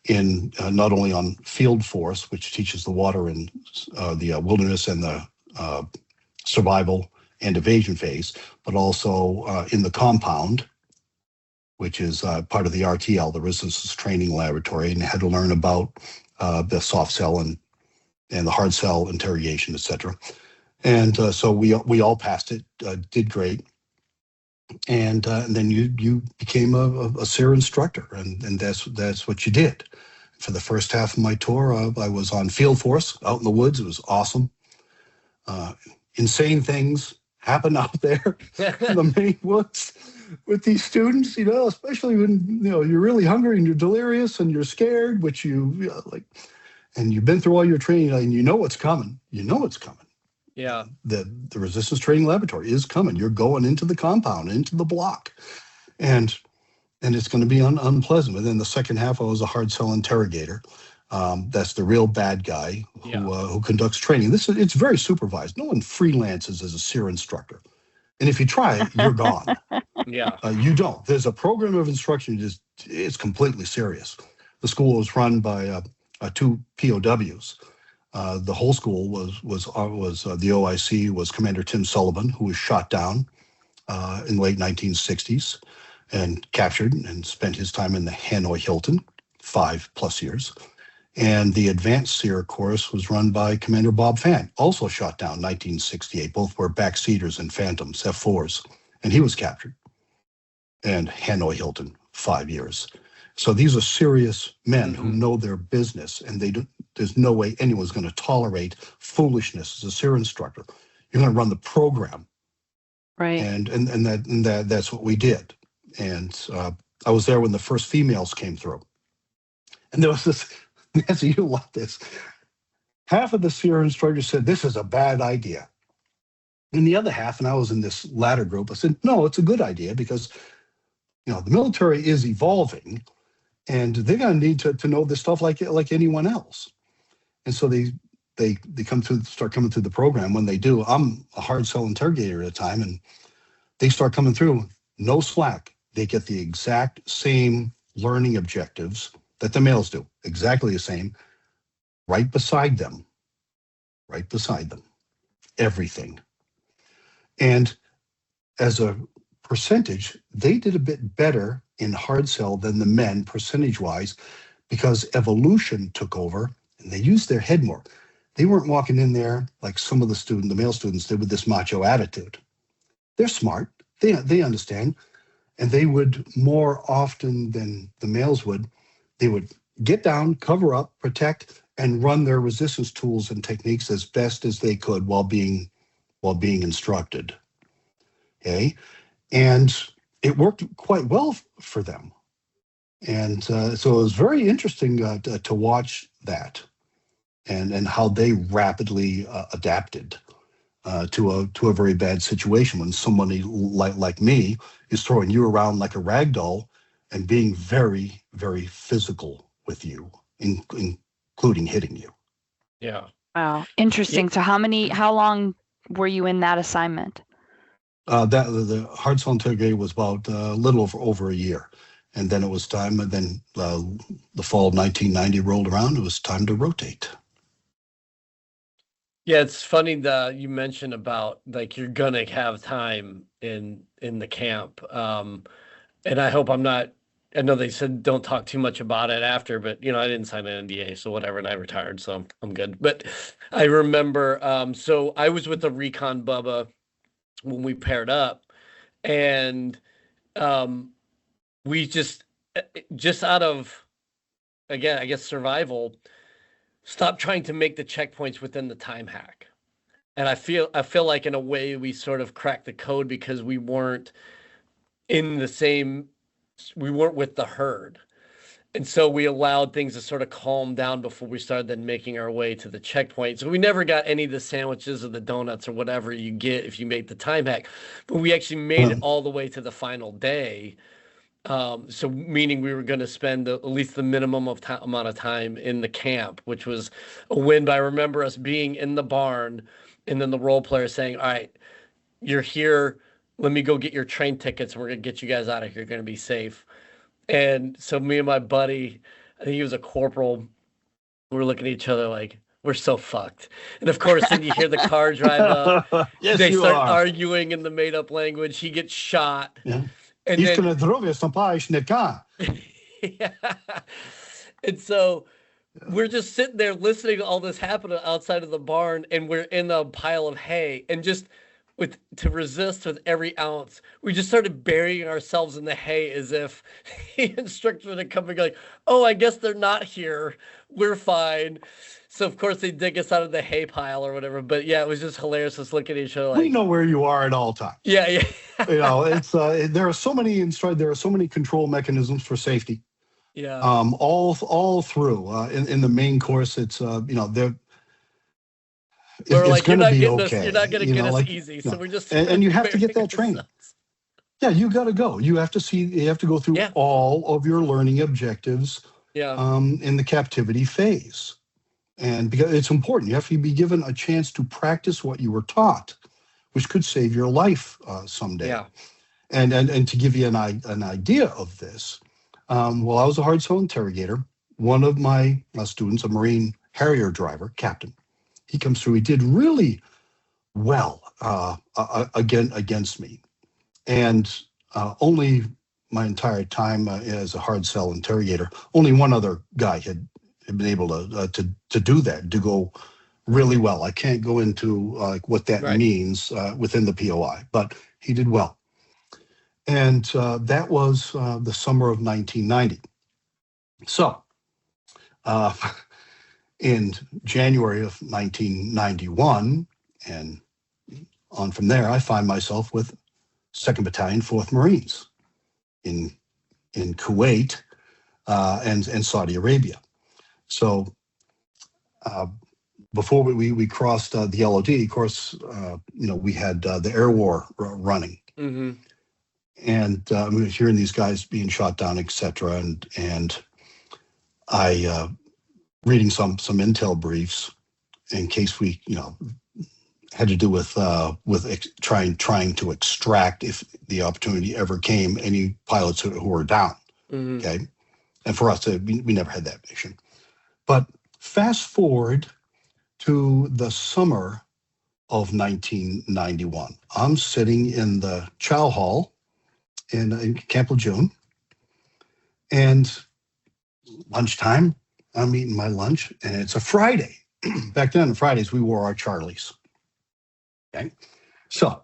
In not only on field force, which teaches the water and the wilderness and the survival and evasion phase, but also in the compound, which is part of the RTL, the Resistance Training Laboratory, and had to learn about the soft cell and the hard cell interrogation, etc. And so we all passed it, did great. And then you became a SEER instructor, and that's what you did. For the first half of my tour, I was on field force out in the woods. It was awesome. Insane things happen out there in the Maine woods with these students, especially when you're really hungry and you're delirious and you're scared, which like, and you've been through all your training and you know what's coming. You know what's coming. Yeah. The Resistance Training Laboratory is coming. You're going into the compound, into the block. And it's going to be unpleasant. But then the second half, I was a hard cell interrogator. That's the real bad guy who conducts training. It's very supervised. No one freelances as a SEER instructor. And if you try it, you're gone. Yeah. You don't. There's a program of instruction. It's completely serious. The school was run by 2 POWs. The whole school was the OIC was Commander Tim Sullivan, who was shot down in the late 1960s and captured and spent his time in the Hanoi Hilton, 5+ years. And the advanced SEER course was run by Commander Bob Fan, also shot down 1968. Both were backseaters and Phantoms, F4s, and he was captured. And Hanoi Hilton, 5 years. So these are serious men who know their business, and there's no way anyone's going to tolerate foolishness as a SEER instructor. You're going to run the program. Right. And that's what we did. And I was there when the first females came through. And there was this, Nancy, you like this. Half of the SEER instructors said, this is a bad idea. And the other half, and I was in this latter group, I said, no, it's a good idea because, the military is evolving and they're going to need to know this stuff like anyone else. And so they start coming through the program. When they do, I'm a hard cell interrogator at a time, and they start coming through, no slack. They get the exact same learning objectives that the males do, exactly the same, right beside them, everything. And as a percentage, they did a bit better in hard cell than the men percentage-wise because evolution took over and they used their head more. They weren't walking in there like some of the male students did with this macho attitude. They're smart. They understand. And they would more often than the males would, they would get down, cover up, protect, and run their resistance tools and techniques as best as they could while being instructed. Okay? And it worked quite well for them. And so it was very interesting to watch that and how they rapidly adapted to a very bad situation when somebody like me is throwing you around like a rag doll and being very, very physical with you, including hitting you. Yeah. Wow. Interesting. So how long were you in that assignment? The hard cell interrogator was about a little over a year. And then it was time, and then the fall of 1990 rolled around, it was time to rotate. Yeah, it's funny that you mentioned about like you're gonna have time in the camp. And I hope I'm not. I know they said don't talk too much about it after, but I didn't sign an NDA, so whatever, and I retired, so I'm good. But I remember, so I was with the Recon Bubba when we paired up, and um, we just out of, again, I guess survival, stopped trying to make the checkpoints within the time hack. And I feel like in a way we sort of cracked the code because we weren't in the same, we weren't with the herd. And so we allowed things to sort of calm down before we started then making our way to the checkpoint. So we never got any of the sandwiches or the donuts or whatever you get if you make the time hack. But we actually made it all the way to the final day. So meaning we were going to spend at least the minimum of amount of time in the camp, which was a win. But I remember us being in the barn and then the role player saying, all right, you're here. Let me go get your train tickets. And we're going to get you guys out of here. You're going to be safe. And so me and my buddy, I think he was a corporal, we were looking at each other like, we're so fucked. And of course, then you hear the car drive up. Yes, they you start are. arguing in the made-up language. He gets shot. Yeah. And He's then, going to drove some car. yeah. And so we're just sitting there listening to all this happen outside of the barn, and we're in a pile of hay, and just to resist with every ounce, we just started burying ourselves in the hay as if the instructor had come and go like, oh, I guess they're not here. We're fine. So of course they dig us out of the hay pile or whatever. But yeah, it was just hilarious just looking at each other like, We know where you are at all times. Yeah. It's there are so many control mechanisms for safety. Yeah. All through in the main course, it's We're it's like, going to be okay. You're not going to get us easy. So we're just and you have to get that training. ourselves. Yeah, you got to go. You have to go through all of your learning objectives. Yeah. In the captivity phase, and because it's important, you have to be given a chance to practice what you were taught, which could save your life someday. Yeah. And to give you an idea of this, while I was a hard cell interrogator, one of my students, a Marine Harrier driver, captain, he comes through. He did really well against me, and only my entire time as a hard cell interrogator, only one other guy had been able to do that, to go really well. I can't go into what that means within the POI, but he did well. And that was the summer of 1990. So in January of 1991, and on from there, I find myself with 2nd Battalion, 4th Marines in Kuwait and Saudi Arabia. So before we crossed the LOD, of course, we had the air war running. Mm-hmm. And we were hearing these guys being shot down, etc. And I reading some intel briefs in case we had to do with trying to extract, if the opportunity ever came, any pilots who were down. Mm-hmm. Okay, and for us, we never had that mission. But fast forward to the summer of 1991, I'm sitting in the chow hall in Camp Lejeune, and lunchtime, I'm eating my lunch, and it's a Friday. Back then, on Fridays, we wore our Charlies. Okay, so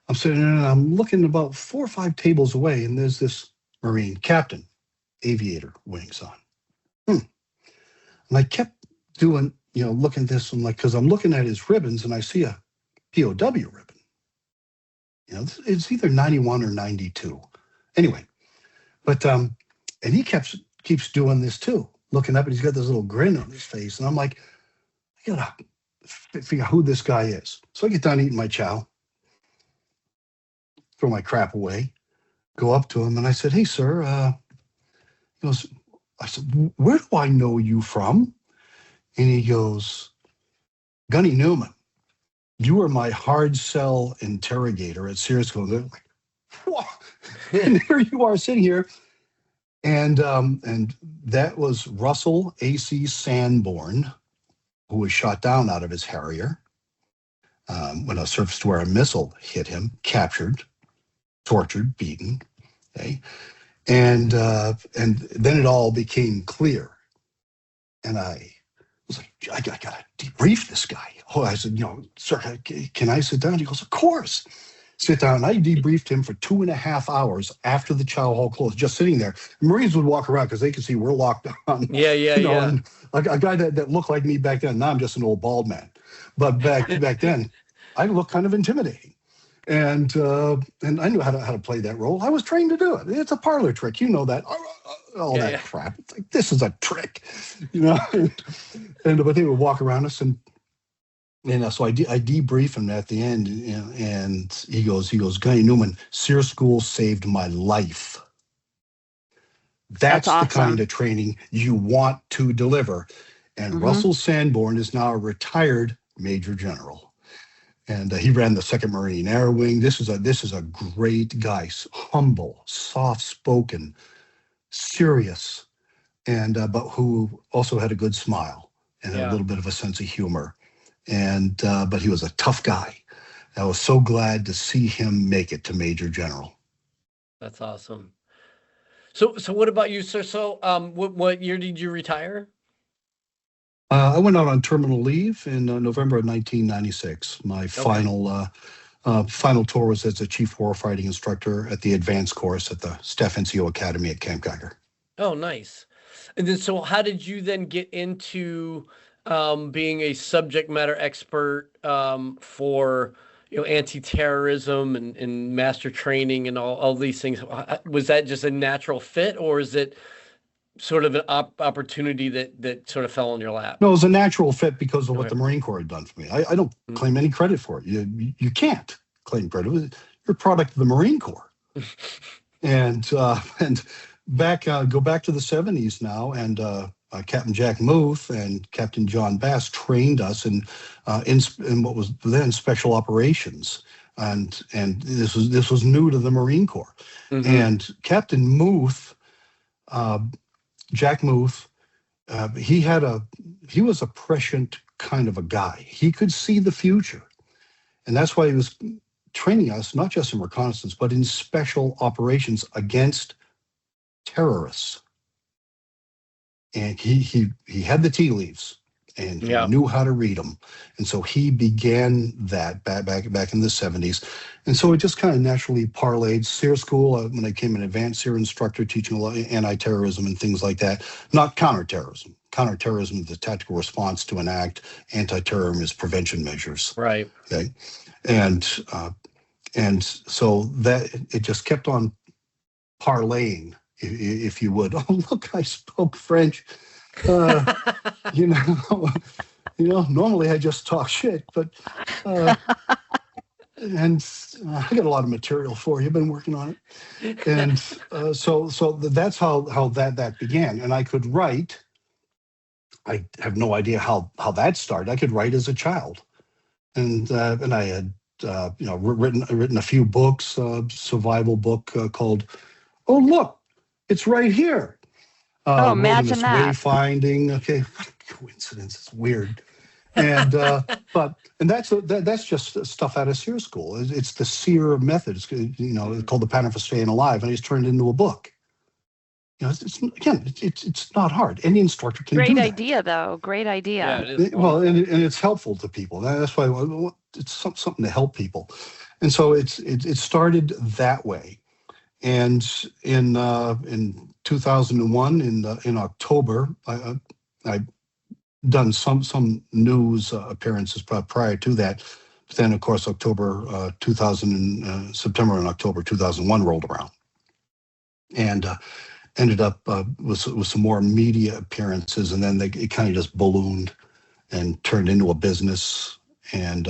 I'm sitting there and I'm looking about 4 or 5 tables away, and there's this Marine captain, aviator wings on. And I kept doing, looking at this, and because I'm looking at his ribbons, and I see a POW ribbon. It's either 91 or 92. Anyway, but and he keeps doing this too, looking up, and he's got this little grin on his face, and I'm like, I gotta figure out who this guy is. So I get done eating my chow, throw my crap away, go up to him, and I said, "Hey, sir," he goes, I said, "Where do I know you from?" And he goes, "Gunny Newman, you were my hard cell interrogator at Sears." They're like, "Whoa!" And here you are sitting here, and that was Russell A.C. Sanborn, who was shot down out of his Harrier. when a surface-to-air missile hit him, captured, tortured, beaten. Okay, and then it all became clear, and I was like, I got to debrief this guy. Oh, I said, sir, can I sit down? He goes, of course. Sit down. I debriefed him for 2.5 hours after the chow hall closed, just sitting there. Marines would walk around because they could see we're locked down. Yeah. And a guy that looked like me back then. Now I'm just an old bald man, but back then, I looked kind of intimidating. And I knew how to play that role. I was trained to do it. It's a parlor trick, that. All that crap. It's like, this is a trick, but they would walk around us, and so I debrief him at the end, and he goes, Guy Newman, SEER school saved my life. That's awesome. The kind of training you want to deliver. And Russell Sanborn is now a retired Major General. And he ran the 2nd Marine Air Wing. This is a great guy, humble, soft-spoken, serious, and but who also had a good smile and a little bit of a sense of humor. And but he was a tough guy. I was so glad to see him make it to Major General. That's awesome. So what about you, sir? So what year did you retire? I went out on terminal leave in November of 1996. My final tour was as a chief warfighting instructor at the advanced course at the Staff NCO Academy at Camp Geiger. Oh, nice. And then, so how did you then get into being a subject matter expert for anti-terrorism and master training and all these things? Was that just a natural fit, or is it sort of an opportunity that sort of fell in your lap? No, it was a natural fit because of what the Marine Corps had done for me. I don't claim any credit for it. You can't claim credit. You're a product of the Marine Corps. and go back to the 70s now, and Captain Jack Muth and Captain John Bass trained us in what was then special operations. And this was new to the Marine Corps. And Captain Muth, Jack Muth, he was a prescient kind of a guy. He could see the future. And that's why he was training us, not just in reconnaissance, but in special operations against terrorists. And he had the tea leaves, and he knew how to read them. And so he began that back in the 70s. And so it just kind of naturally parlayed. SEER school, when I became an advanced SEER instructor, teaching a lot of anti-terrorism and things like that, not counterterrorism. Counterterrorism is the tactical response to an act. Anti-terrorism is prevention measures. Right. Okay. And so that it just kept on parlaying, if you would. Oh, look, I spoke French. Normally I just talk shit, but and I got a lot of material for you. Been working on it, and so that's how that began. And I could write. I have no idea how that started. I could write as a child, and I had written a few books. Survival book called "Oh Look, It's Right Here." Imagine that. Wayfinding. Okay, what a coincidence. It's weird. And that's just stuff out of SEER school. It's the SEER method. It's called the pattern for staying alive, and it's turned into a book. It's not hard. Any instructor can do that. Great idea, though. Great idea. Yeah, it is. And it's helpful to people. That's why it's something to help people. And so it started that way. And in 2001, in October, I done some news appearances prior to that. But then, of course, September and October 2001 rolled around, and ended up with some more media appearances, and then it kind of just ballooned and turned into a business, and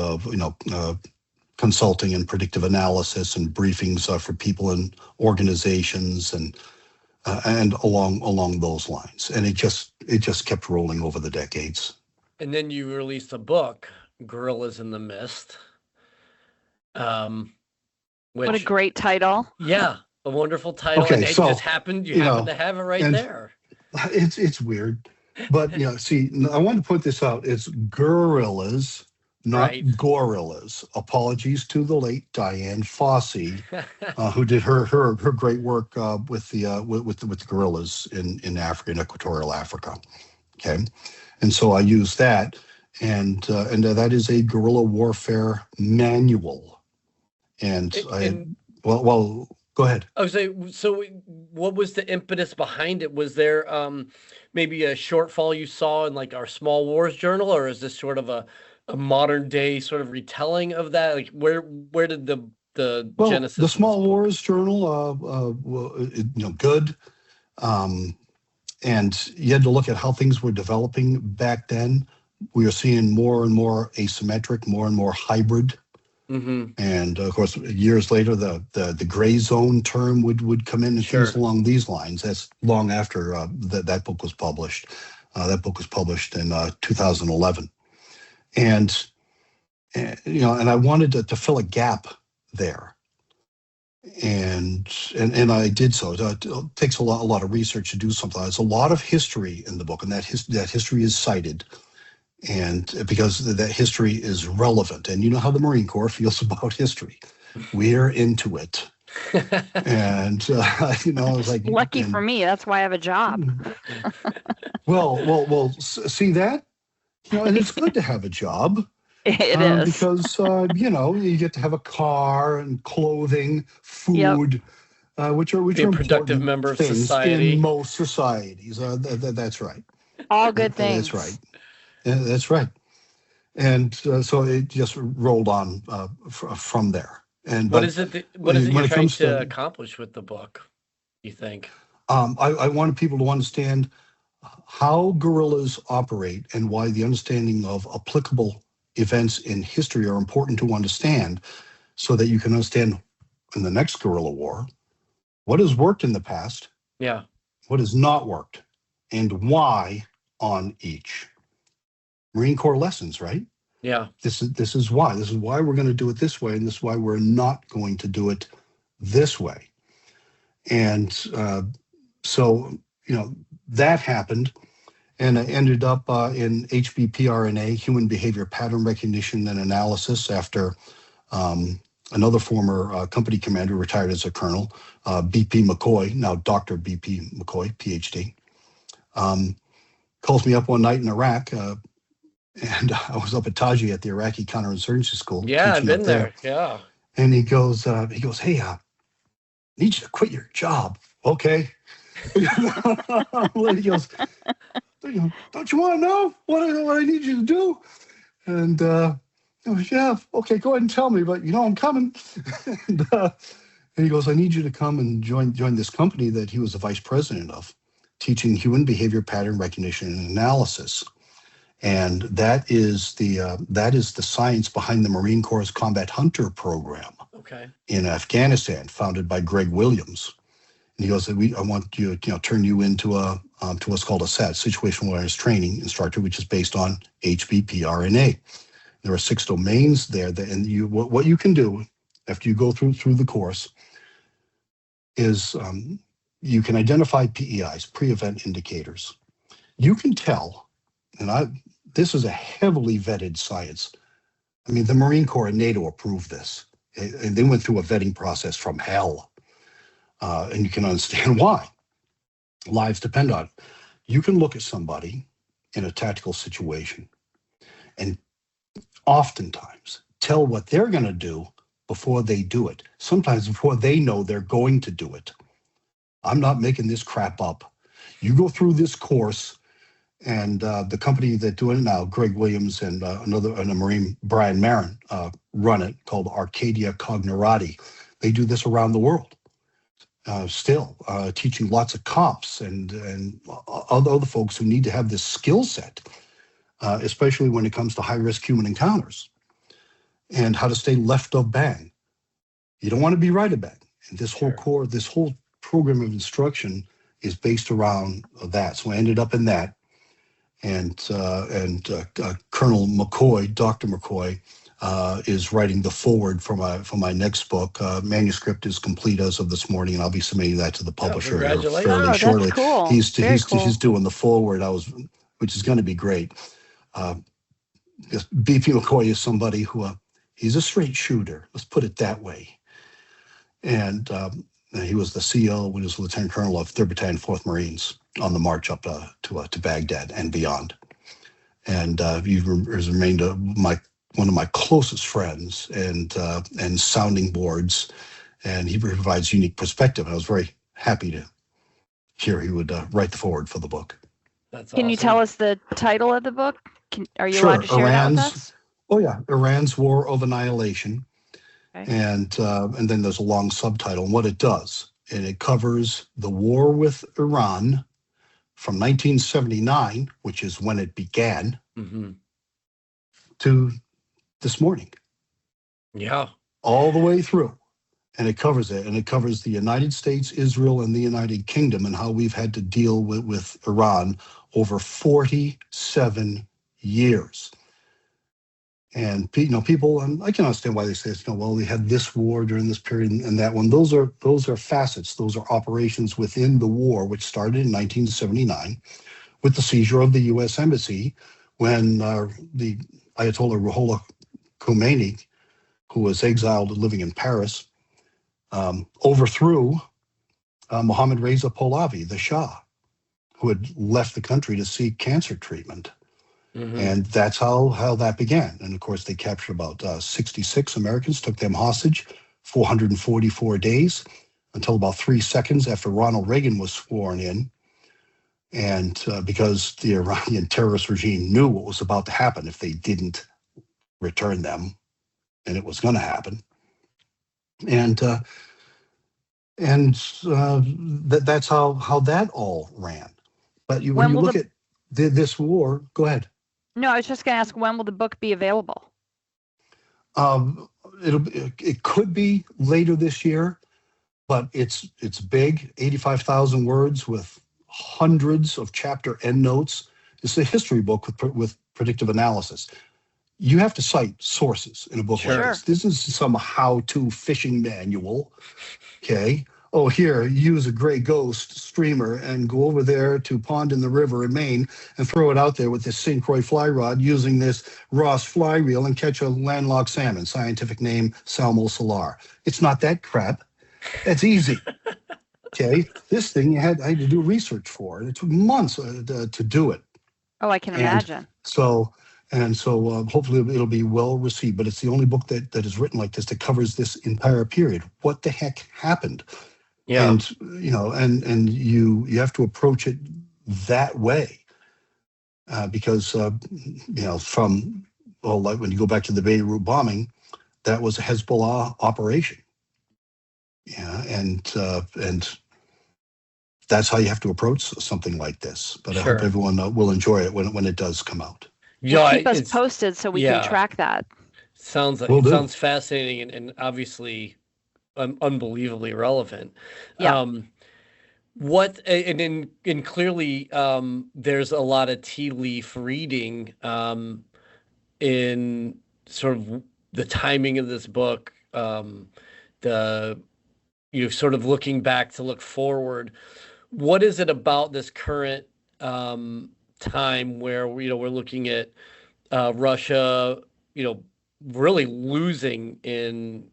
consulting and predictive analysis and briefings for people and organizations and along those lines. And it just kept rolling over the decades. And then you released a book, Guerillas in the Mist. What a great title. Yeah, a wonderful title. Okay, and it just happened, you happen to have it right there. It's weird. But see, I want to point this out. It's Guerillas, not Right. gorillas. Apologies to the late Diane Fossey, who did her great work with the gorillas in Africa, in equatorial Africa. Okay, and so I use that, and that is a guerrilla warfare manual. And well, go ahead. I was saying, so what was the impetus behind it? Was there maybe a shortfall you saw in like our Small Wars journal, or is this sort of a modern day sort of retelling of that? Like where did the genesis? The Small Wars journal, good, and you had to look at how things were developing back then. We are seeing more and more asymmetric, more and more hybrid. Mm-hmm. And of course, years later, the gray zone term would come in and Sure. things along these lines. That's long after that book was published. That book was published in 2011, and I wanted to fill a gap there, and I did so. It takes a lot of research to do something. There's a lot of history in the book, and that history is cited. And because that history is relevant, and you know how the Marine Corps feels about history, we're into it. And I was like, lucky for me, that's why I have a job. well, see that, and it's good to have a job. It is because you get to have a car and clothing, food, which are a productive member of society in most societies. That's right. All good things. That's right. That's right. And so it just rolled on from there. And what is it you're trying to accomplish with the book, you think? I wanted people to understand how guerrillas operate and why the understanding of applicable events in history are important to understand, so that you can understand in the next guerrilla war what has worked in the past, what has not worked, and why on each. Marine Corps lessons, right? Yeah. This is why. This is why we're going to do it this way, and this is why we're not going to do it this way. And so that happened, and I ended up in HBPRNA, Human Behavior Pattern Recognition and Analysis, after another former company commander, retired as a colonel, BP McCoy, now Dr. BP McCoy, PhD, calls me up one night in Iraq. And I was up at Taji at the Iraqi Counterinsurgency School. Yeah, I've been there. Yeah. And he goes, hey, I need you to quit your job. Okay. He goes, don't you want to know what I need you to do? And yeah, okay, go ahead and tell me, but I'm coming. And he goes, I need you to come and join this company that he was the vice president of, teaching human behavior pattern recognition and analysis. And that is the science behind the Marine Corps' Combat Hunter program in Afghanistan, founded by Greg Williams. And he goes, I want you to turn you into to what's called a SAT, Situational Awareness Training Instructor, which is based on HBPRNA. There are 6 domains there, and what you can do after you go through the course is you can identify PEIs, pre-event indicators. You can tell, and this is a heavily vetted science. I mean, the Marine Corps and NATO approved this, and they went through a vetting process from hell, and you can understand why. Lives depend on it. You can look at somebody in a tactical situation and oftentimes tell what they're going to do before they do it, sometimes before they know they're going to do it. I'm not making this crap up. You go through this course, and the company that doing it now, Greg Williams and a Marine, Brian Marin, run it, called Arcadia Cognerati. They do this around the world, still teaching lots of cops and other folks who need to have this skill set, especially when it comes to high-risk human encounters, and how to stay left of bang. You don't want to be right of bang. And this whole program of instruction is based around that. So I ended up in that. And Colonel McCoy, Dr. McCoy, is writing the foreword for my next book. Manuscript is complete as of this morning, and I'll be submitting that to the publisher fairly shortly. That's cool. He's doing the foreword, which is going to be great. because BP McCoy is somebody who he's a straight shooter. Let's put it that way. And he was the CEO when he was Lieutenant Colonel of 3rd Battalion, 4th Marines on the march up to Baghdad and beyond. And he has remained one of my closest friends and sounding boards. And he provides unique perspective. I was very happy to hear he would write the foreword for the book. That's Can you awesome. tell us the title of the book? Are you Sure. allowed to share that with us? Oh yeah, Iran's War of Annihilation. Okay. And then there's a long subtitle. And what it does, and it covers the war with Iran from 1979, which is when it began, to this morning. Yeah. All the way through. And it covers it. And it covers the United States, Israel, and the United Kingdom and how we've had to deal with Iran over 47 years. And people, and I can understand why they say this. Well, we had this war during this period and that one. Those are facets. Those are operations within the war, which started in 1979 with the seizure of the U.S. Embassy when the Ayatollah Ruhollah Khomeini, who was exiled and living in Paris, overthrew Mohammad Reza Pahlavi, the Shah, who had left the country to seek cancer treatment. And that's how that began. And of course, they captured about 66 Americans, took them hostage, 444 days, until about 3 seconds after Ronald Reagan was sworn in. And because the Iranian terrorist regime knew what was about to happen if they didn't return them, and it was going to happen. And that's how that all ran. But when you look at this war, go ahead. No, I was just going to ask, when will the book be available? It could be later this year, but it's big, 85,000 words with hundreds of chapter endnotes. It's a history book with predictive analysis. You have to cite sources in a book like this. This is some how-to fishing manual. Okay. Oh, here, use a gray ghost streamer and go over there to pond in the river in Maine and throw it out there with this St. Croix fly rod using this Ross fly reel and catch a landlocked salmon, scientific name Salmo salar. It's not that crap. It's easy. Okay. This thing I had to do research for, and it took months to do it. Oh, I can imagine. So hopefully it'll be well received, but it's the only book that is written like this that covers this entire period. What the heck happened? Yeah. And and you have to approach it that way because from like when you go back to the Beirut bombing, that was a Hezbollah operation. Yeah, and that's how you have to approach something like this. But I hope everyone will enjoy it when it does come out. Yeah, keep us posted so we can track that. Sounds fascinating and obviously unbelievably relevant. Yeah. And clearly there's a lot of tea leaf reading in sort of the timing of this book, sort of looking back to look forward. What is it about this current time where we're looking at Russia, really losing in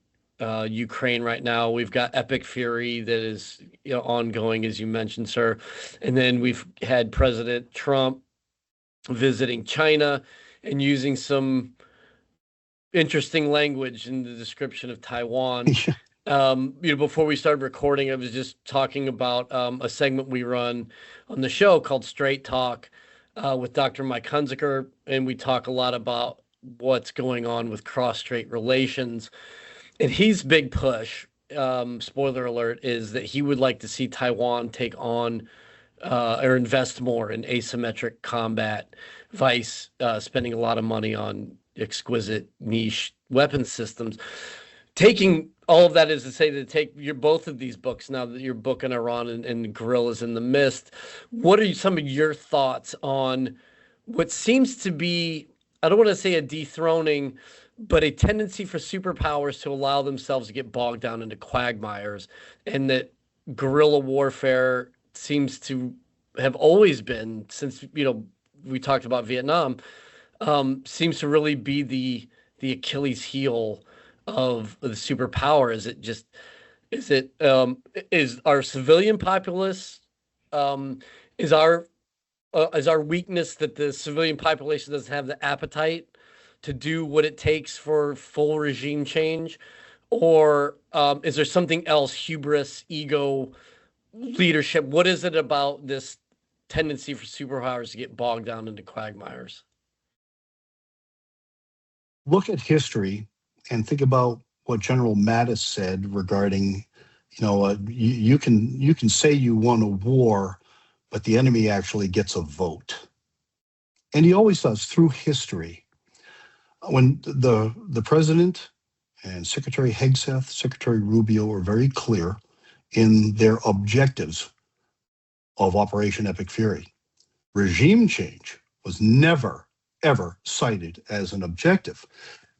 Ukraine right now? We've got epic fury that is ongoing, as you mentioned, sir. And then we've had President Trump visiting China and using some interesting language in the description of Taiwan. Before we started recording, I was just talking about a segment we run on the show called Straight Talk with Dr. Mike Hunziker, and we talk a lot about what's going on with cross-strait relations. And his big push, spoiler alert, is that he would like to see Taiwan take on or invest more in asymmetric combat, vice spending a lot of money on exquisite niche weapon systems. Taking all of that is to say to take both of these books now that your book on Iran and Guerillas in the Mist. What are some of your thoughts on what seems to be, I don't want to say a dethroning, but a tendency for superpowers to allow themselves to get bogged down into quagmires, and that guerrilla warfare seems to have always been, since we talked about Vietnam, seems to really be the Achilles heel of the superpower. Is our civilian populace, um, is our weakness that the civilian population doesn't have the appetite to do what it takes for full regime change? Or is there something else, hubris, ego, leadership? What is it about this tendency for superpowers to get bogged down into quagmires? Look at history and think about what General Mattis said regarding, you can say you won a war, but the enemy actually gets a vote. And he always does through history. When the president and Secretary Hegseth, Secretary Rubio were very clear in their objectives of Operation Epic Fury. Regime change was never, ever cited as an objective.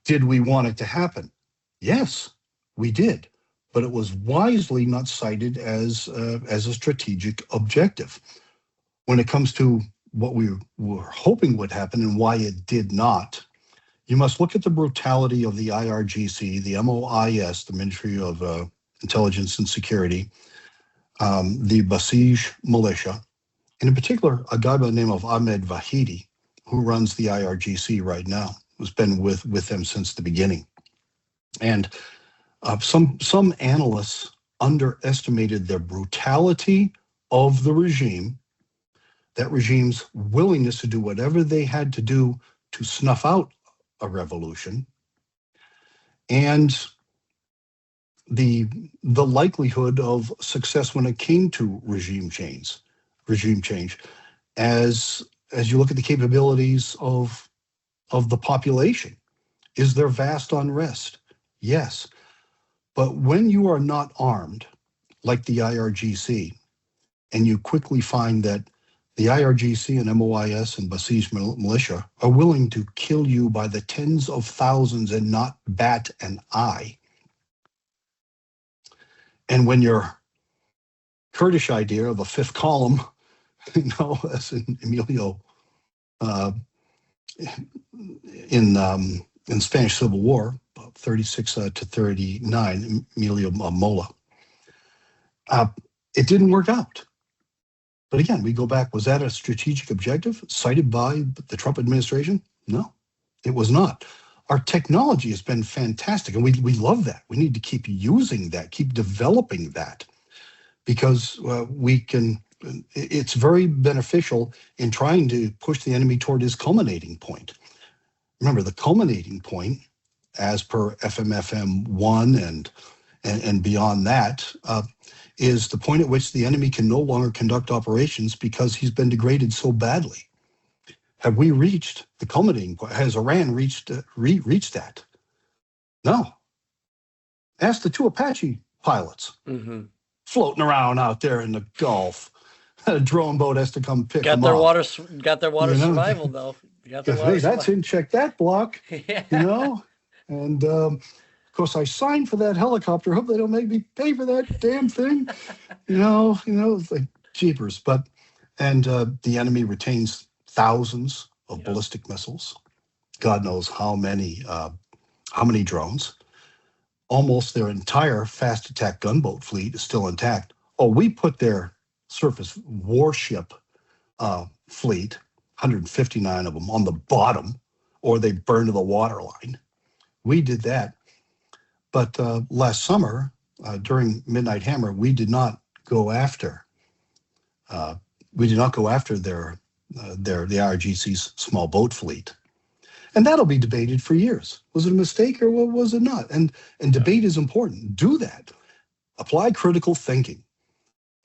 Did we want it to happen? Yes, we did. But it was wisely not cited as a strategic objective. When it comes to what we were hoping would happen and why it did not, you must look at the brutality of the IRGC, the MOIS, the Ministry of Intelligence and Security, the Basij militia, and in particular, a guy by the name of Ahmed Vahidi, who runs the IRGC right now, who's been with them since the beginning. And some analysts underestimated the brutality of the regime, that regime's willingness to do whatever they had to do to snuff out a revolution, and the likelihood of success when it came to regime change. As you look at the capabilities of the population, is there vast unrest? Yes. But when you are not armed, like the IRGC, and you quickly find that the IRGC and MOIS and Basij militia are willing to kill you by the tens of thousands and not bat an eye. And when your Kurdish idea of a fifth column, as in Emilio in Spanish Civil War, 36 to 39, Emilio Mola, it didn't work out. But again, we go back, was that a strategic objective cited by the Trump administration? No, it was not. Our technology has been fantastic, and we love that. We need to keep using that, keep developing that, because it's very beneficial in trying to push the enemy toward his culminating point. Remember, the culminating point, as per FMFM 1 and beyond that, is the point at which the enemy can no longer conduct operations because he's been degraded so badly. Have we reached the culminating point? Has Iran reached that? No. Ask the two Apache pilots floating around out there in the Gulf. A drone boat has to come pick them up. Got their water survival, though. That's in check that block, Yeah. And of course, I signed for that helicopter. Hope they don't make me pay for that damn thing. It's like jeepers. And the enemy retains thousands of ballistic missiles. God knows how many drones. Almost their entire fast attack gunboat fleet is still intact. Oh, we put their surface warship fleet, 159 of them, on the bottom, or they burned to the waterline. We did that. But last summer, during Midnight Hammer, we did not go after the IRGC's small boat fleet, and that'll be debated for years. Was it a mistake or was it not? And debate is important. Do that. Apply critical thinking,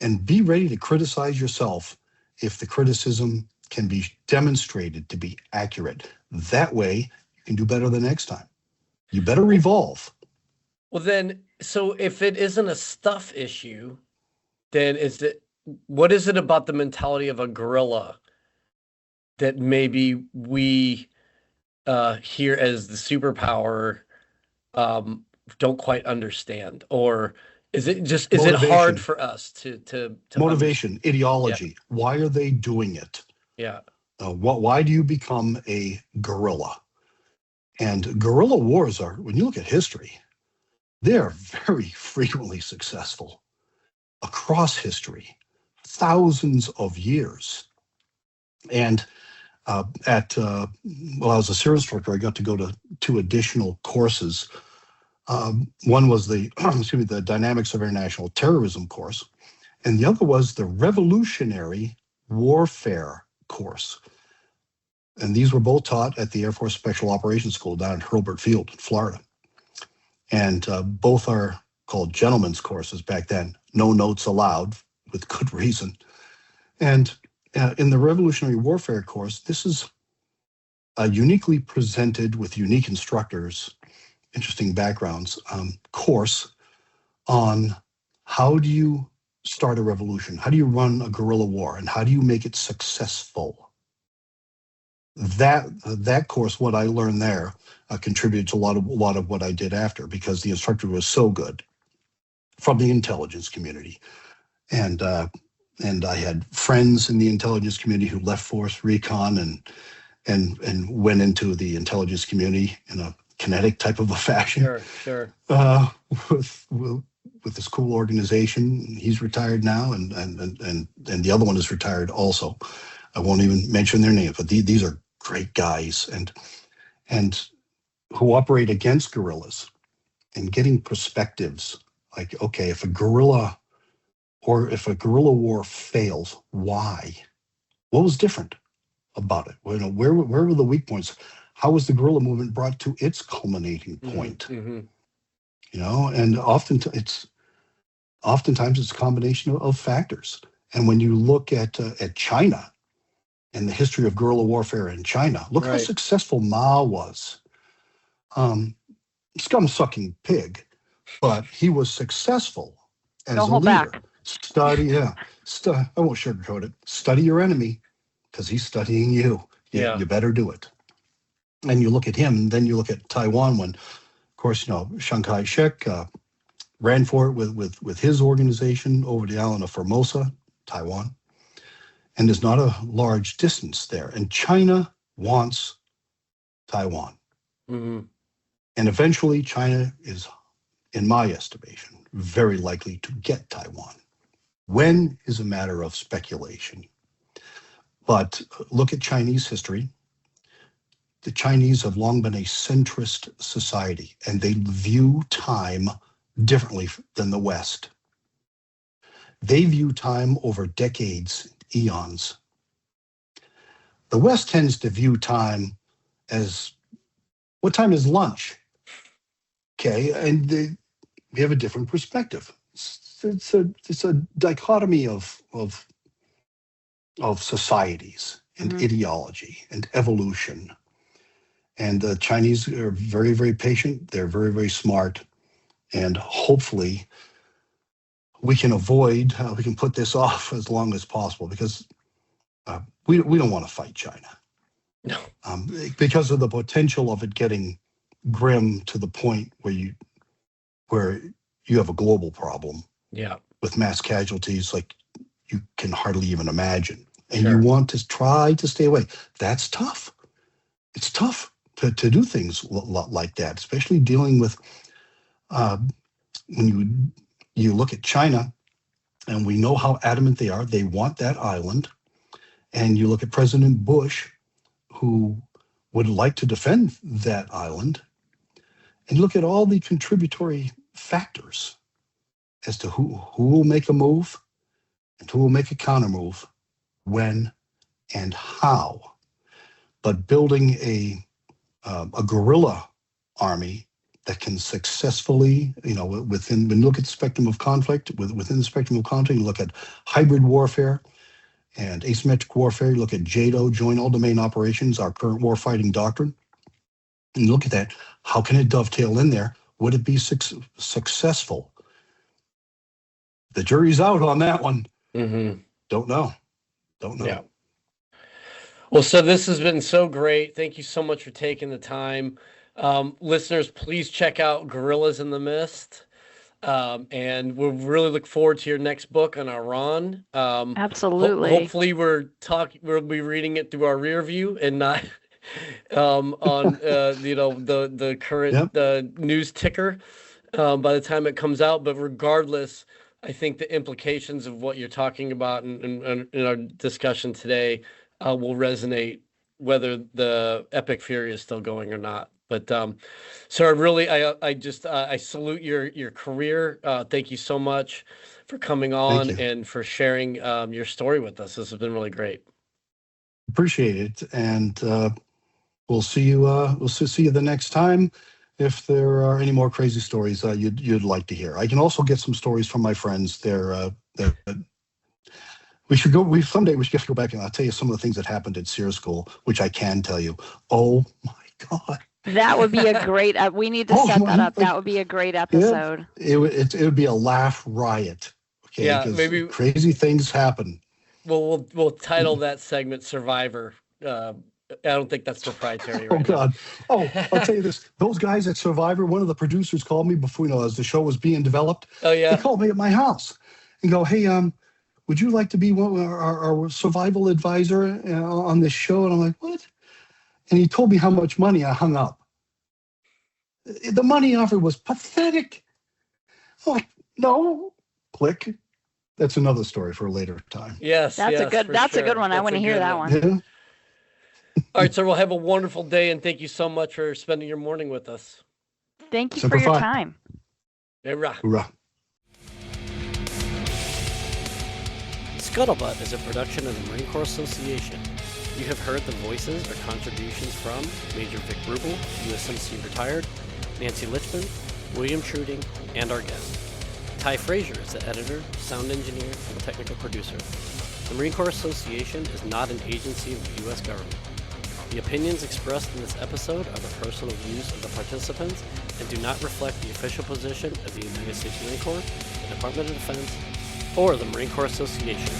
and be ready to criticize yourself if the criticism can be demonstrated to be accurate. That way, you can do better the next time. You better revolve. Well, then, so if it isn't a stuff issue, then what is it about the mentality of a guerrilla that maybe we here as the superpower don't quite understand? Or is it hard for us to motivation, ideology? Yeah. Why are they doing it? Yeah. Why do you become a guerrilla? And guerrilla wars are, when you look at history, they are very frequently successful across history, thousands of years. And well, I was a service instructor. I got to go to 2 additional courses. One was the the Dynamics of International Terrorism course, and the other was the Revolutionary Warfare course. And these were both taught at the Air Force Special Operations School down at Hurlburt Field in Florida. And both are called gentlemen's courses back then. No notes allowed, with good reason. And in the Revolutionary Warfare course, this is uniquely presented with unique instructors, interesting backgrounds, course on how do you start a revolution? How do you run a guerrilla war? And how do you make it successful? That course, what I learned there, contributed to a lot of what I did after, because the instructor was so good from the intelligence community, and I had friends in the intelligence community who left Force Recon and went into the intelligence community in a kinetic type of a fashion. Sure. With this cool organization. He's retired now, and the other one is retired also. I won't even mention their names, but these are great guys and who operate against guerrillas and getting perspectives. Like, okay, if a guerrilla war fails, why? What was different about it? Where were the weak points? How was the guerrilla movement brought to its culminating point? Mm-hmm. And oftentimes it's a combination of factors. And when you look at China and the history of guerrilla warfare in China, look how successful Mao was. Scum-sucking pig, but he was successful as a leader. Back. I won't sugarcoat it. Study your enemy, because he's studying you. You better do it. And you look at him, and then you look at Taiwan when, of course, Chiang Kai-shek ran for it with his organization over the island of Formosa, Taiwan. And there's not a large distance there. And China wants Taiwan. Mm-hmm. And eventually China is, in my estimation, very likely to get Taiwan. When is a matter of speculation. But look at Chinese history. The Chinese have long been a centrist society, and they view time differently than the West. They view time over decades, eons. The West tends to view time as, what time is lunch? Okay, and we have a different perspective. It's a dichotomy of societies and ideology and evolution. And the Chinese are very, very patient. They're very, very smart. And hopefully we can put this off as long as possible, because we don't want to fight China. No. Because of the potential of it getting grim to the point where you have a global problem. Yeah. With mass casualties like you can hardly even imagine. And you want to try to stay away. That's tough. It's tough to do things like that, especially dealing with when you look at China, and we know how adamant they are. They want that island. And you look at President Bush, who would like to defend that island. And look at all the contributory factors as to who will make a move and who will make a counter move, when and how. But building a guerrilla army that can successfully, when you look at the spectrum of conflict, within the spectrum of conflict, you look at hybrid warfare and asymmetric warfare, you look at JADO, Joint All-Domain Operations, our current warfighting doctrine, and you look at that, how can it dovetail in there? Would it be successful? The jury's out on that one. Mm-hmm. Don't know. Yeah. Well, so this has been so great. Thank you so much for taking the time. Listeners, please check out Guerillas in the Mist. And we'll really look forward to your next book on Iran. Absolutely. Hopefully we'll be reading it through our rear view and not on the current news ticker by the time it comes out. But regardless, I think the implications of what you're talking about in our discussion today will resonate whether the Epic Fury is still going or not. But sir, really, I salute your career. Thank you so much for coming on and for sharing your story with us. This has been really great. Appreciate it, and we'll see you. We'll see you the next time. If there are any more crazy stories you'd like to hear, I can also get some stories from my friends. We should go. Someday we should just go back and I'll tell you some of the things that happened at SEER School, which I can tell you. Oh my God. That would be a great. We need to set that up. That would be a great episode. It would be a laugh riot. Okay, yeah, maybe crazy things happen. Well, we'll title that segment "Survivor." I don't think that's proprietary. Right God! Oh, I'll tell you this: those guys at Survivor. One of the producers called me before, as the show was being developed. Oh yeah. They called me at my house and go, "Hey, would you like to be our survival advisor on this show?" And I'm like, "What?" And he told me how much money. I hung up. The money offer was pathetic. I'm like, no. Click. That's another story for a later time. Yes, that's a good one. I want to hear that one. Yeah. All right, sir. Well, have a wonderful day, and thank you so much for spending your morning with us. Thank you for your time. Hoorah. Hoorah. Scuttlebutt is a production of the Marine Corps Association. You have heard the voices or contributions from Major Vic Rubel, USMC retired, Nancy Litchman, William Truding, and our guest. Ty Frazier is the editor, sound engineer, and technical producer. The Marine Corps Association is not an agency of the U.S. government. The opinions expressed in this episode are the personal views of the participants and do not reflect the official position of the United States Marine Corps, the Department of Defense, or the Marine Corps Association.